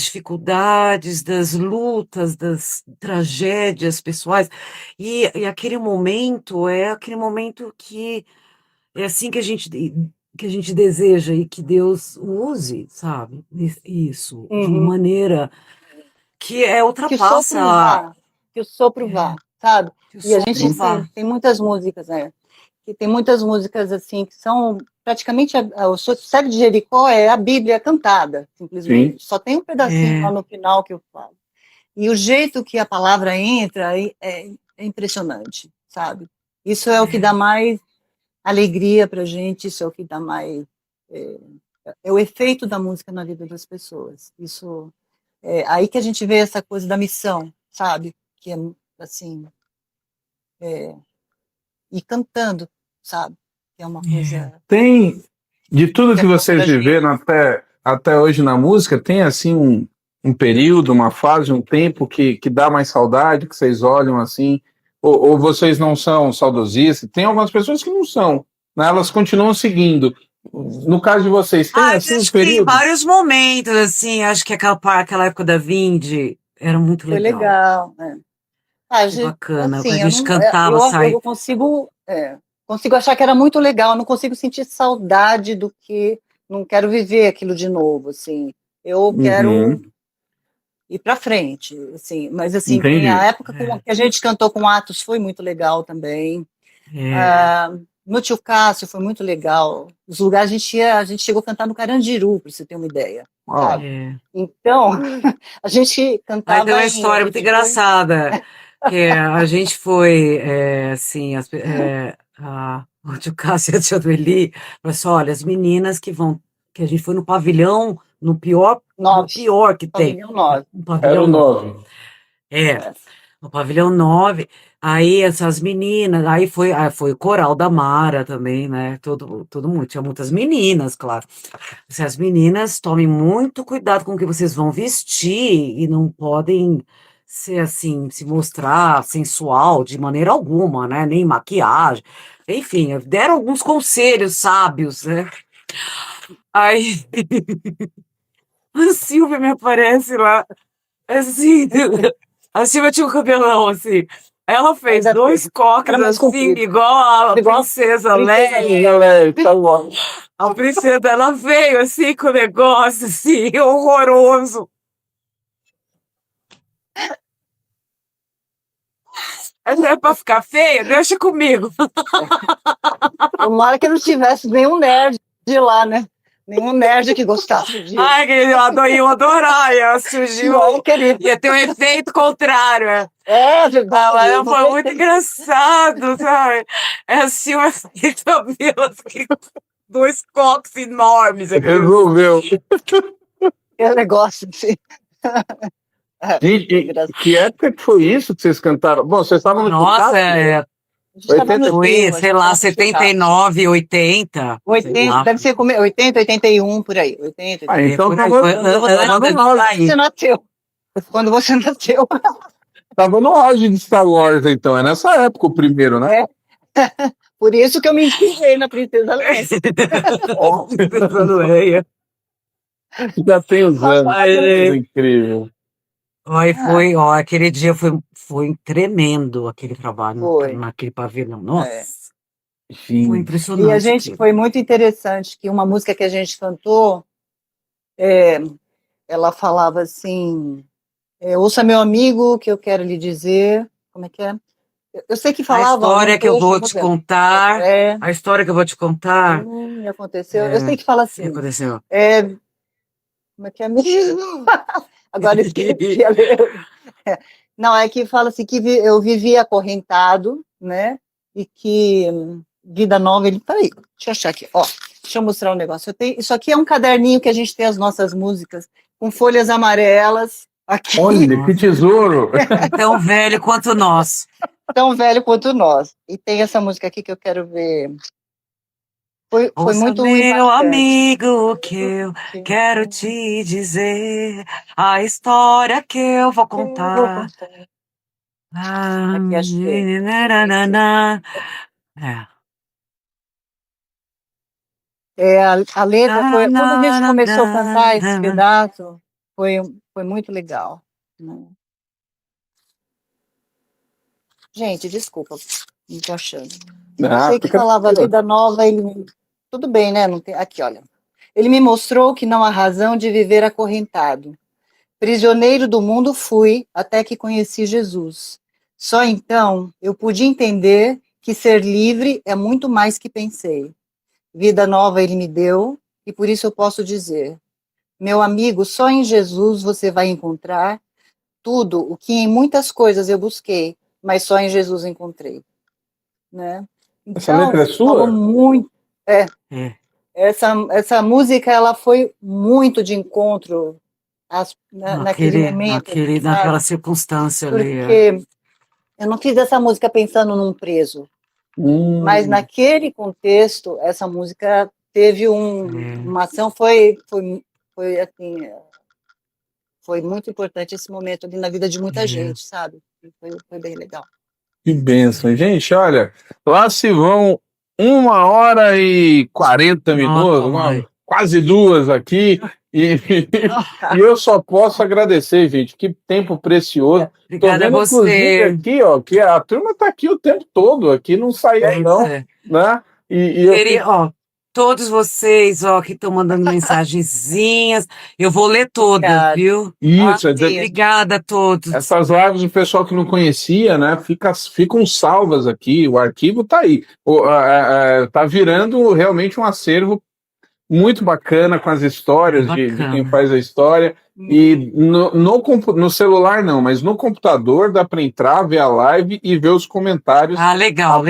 dificuldades, das lutas, das tragédias pessoais, e aquele momento é aquele momento que é assim que a gente deseja e que Deus use, sabe? Isso, de uma maneira que que o sopro ultrapassa. vá, que o sopro vá, sabe? Que o E a sopro gente vá. tem muitas músicas, que tem muitas músicas assim que são praticamente o Cego de Jericó é a Bíblia cantada, simplesmente. Sim. Só tem um pedacinho lá no final que eu falo. E o jeito que a palavra entra é impressionante, sabe? Isso é o que dá mais alegria para a gente, isso é o que dá mais é o efeito da música na vida das pessoas. Isso é aí que a gente vê essa coisa da missão, sabe? Que é assim, e cantando, sabe? Que é uma coisa Tem, de tudo que é bom vocês pra gente. viveram até hoje na música, tem assim um período, uma fase, um tempo que dá mais saudade, que vocês olham assim, ou vocês não são saudosistas? Tem algumas pessoas que não são, né? Elas continuam seguindo. No caso de vocês, tem assim um Acho que em período? vários momentos, assim, acho que aquela época da Vindy era muito Foi legal. legal, Ah, Que bacana. A assim, gente cantava, eu consigo achar que era muito legal, não consigo sentir saudade do que, não quero viver aquilo de novo, assim, eu quero Uhum, ir para frente, assim, mas assim, tem a entendi. época que a gente cantou com Atos foi muito legal também, É, no Tio Cássio foi muito legal, os lugares a gente chegou a cantar no Carandiru, para você ter uma ideia, Ó, sabe? é. Então, a gente Aí tem cantava uma história a muito gente foi, engraçada, que a gente foi, assim, o tio Cássio e a tia Doeli, falou assim, olha, as meninas que a gente foi no pavilhão, no 9, pior que tem, pavilhão 9. no era pavilhão o 9. 9. É, no pavilhão 9, aí essas meninas, aí foi o coral da Mara também, né? Todo mundo, tinha muitas meninas, claro. Se as meninas tomem muito cuidado com o que vocês vão vestir e não podem ser assim, se mostrar sensual de maneira alguma, né? Nem maquiagem. Enfim, deram alguns conselhos sábios, né? Aí a Silvia me aparece lá, assim, a Silvia tinha um cabelão assim. Ela fez Ainda dois coques era mais assim, comprido. igual a Igual princesa Princesa Leia. Galera, tá bom. A princesa, ela veio assim com o negócio assim, horroroso. Mas não é pra ficar feia? Deixa comigo. Tomara que não tivesse nenhum nerd de lá, né? Nenhum nerd que gostasse disso. Ai, querido, iam adorar. Ia surgir Não, querido. ia ter um efeito contrário. É verdade. Mas eu foi muito aproveitei. engraçado, sabe? É assim, cabelo assim, dois coques enormes aqui. Resolveu. É negócio assim. Gente, Engraçado. que época que foi isso que vocês cantaram? Bom, vocês estavam no Nossa, Churrasco? A gente estava no foi, trio, a sei gente lá, estava no churrasco. 79, 80, sei 80, lá. deve ser 80, 81, por aí. 80, Ah, 80. então Foi, tava, foi tava antes no de auge, sair. Você nasceu. Quando você nasceu. tava no auge de Star Wars, então. É nessa época o primeiro, né? É. Por isso que eu me inspirei na Princesa Leia. Ó, Pensando, é. já tem os anos. Ai, Coisa gente. incrível. Aí Ah, foi, ó, aquele dia foi tremendo aquele trabalho foi. naquele pavilhão. É. Nossa, foi Gente. E a impressionante gente aquilo. foi muito interessante que uma música que a gente cantou, ela falava assim, ouça meu amigo, que eu quero lhe dizer, como é que é? Eu sei que A falava num história que eu trecho, vou vou te ver. contar, É, a história que eu vou te contar, aconteceu. Eu sei que fala o que assim, aconteceu? como é que é mesmo? Agora esqueci a letra. Não, é que fala assim que eu vivia acorrentado, né? E que vida nova, peraí, deixa eu achar aqui, ó, deixa eu mostrar um negócio. Isso aqui é um caderninho que a gente tem as nossas músicas, com folhas amarelas, Aqui. Olha, que tesouro! Tão velho quanto nós. Tão velho quanto nós. E tem essa música aqui que eu quero ver. Foi muito meu impactante. amigo, que eu quero te dizer a história que eu vou contar. Aqui achei. A letra foi. Quando a gente começou a cantar esse pedaço, foi muito legal. Né? Gente, desculpa, não tô achando. Eu sei que falava vida nova, ele. Tudo bem, né? Não tem... Aqui, olha. Ele me mostrou que não há razão de viver acorrentado. Prisioneiro do mundo fui até que conheci Jesus. Só então eu pude entender que ser livre é muito mais que pensei. Vida nova ele me deu e por isso eu posso dizer: meu amigo, só em Jesus você vai encontrar tudo o que em muitas coisas eu busquei, mas só em Jesus encontrei. Né? Então, essa letra é sua? Falou muito. Essa música ela foi muito de encontro naquele momento. Naquela circunstância ali. Porque eu não fiz essa música pensando num preso. Mas naquele contexto, essa música teve uma ação, foi assim, foi muito importante esse momento ali na vida de muita gente, sabe? Foi bem legal. Que bênção, gente, olha, lá se vão 1h40 minutos, quase 2 aqui, e eu só posso agradecer, gente, que tempo precioso. Obrigada a você. Inclusive, aqui, ó, que a turma tá aqui o tempo todo, aqui não saiu não, né? Todos vocês, ó, que estão mandando mensagenzinhas, eu vou ler todas, viu? Isso, obrigada a todos. Essas lives, o pessoal que não conhecia, né, ficam salvas aqui, o arquivo tá aí. Tá virando realmente um acervo muito bacana com as histórias de quem faz a história. E no celular não, mas no computador dá para entrar, ver a live e ver os comentários. Legal.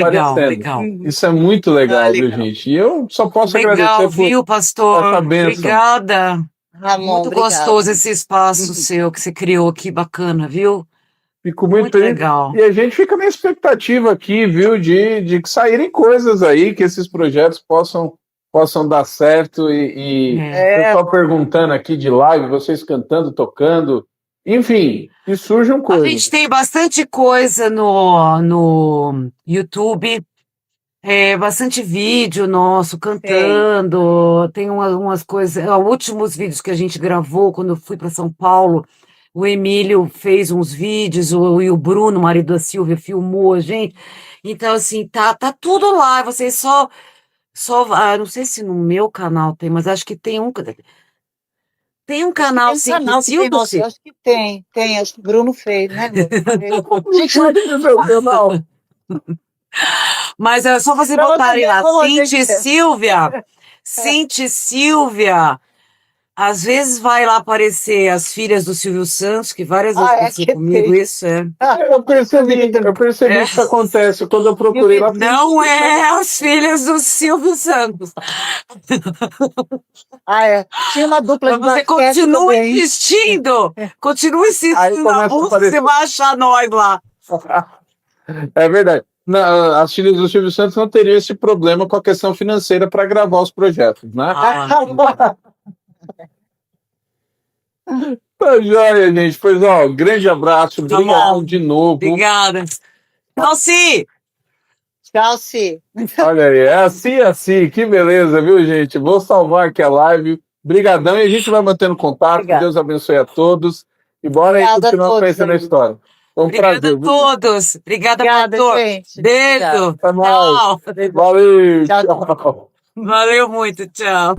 Isso é muito legal, viu, gente? E eu só posso agradecer viu, pastor? Essa bênção. Obrigada. Ramon, muito gostoso esse espaço seu que você criou aqui, bacana, viu? Fico muito legal. E a gente fica na expectativa aqui, viu, de que saírem coisas aí, que esses projetos possam dar certo e o pessoal perguntando aqui de live, vocês cantando, tocando, enfim, que surjam coisas. A gente tem bastante coisa no YouTube, bastante vídeo nosso cantando, tem umas coisas, últimos vídeos que a gente gravou quando eu fui para São Paulo, o Emílio fez uns vídeos, e o Bruno, marido da Silvia, filmou a gente, então assim, tá tudo lá, vocês só não sei se no meu canal tem, mas acho que tem um canal sim, acho que tem, acho que o Bruno fez, né? Mas é só você botarem lá, Cinti Silvia, às vezes vai lá aparecer as filhas do Silvio Santos, que várias vezes aconteceu comigo, isso Eu percebi isso que acontece quando eu procurei lá. Não é as filhas do Silvio Santos. Tinha uma dupla de você continua insistindo na busca, você vai achar nós lá. É verdade. As filhas do Silvio Santos não teriam esse problema com a questão financeira para gravar os projetos, né? Tá joia, gente. Pois, grande abraço. Obrigado de novo. Obrigada. Tchau, Si. Olha aí, é assim. Que beleza, viu, gente? Vou salvar aqui a live. Brigadão, e a gente vai mantendo contato. Obrigado. Deus abençoe a todos. E bora aí continuar conhecendo a história. Obrigada a todos. Obrigada, pastor. Gente. Beijo. Até mais. Valeu. Tchau. Valeu muito. Tchau.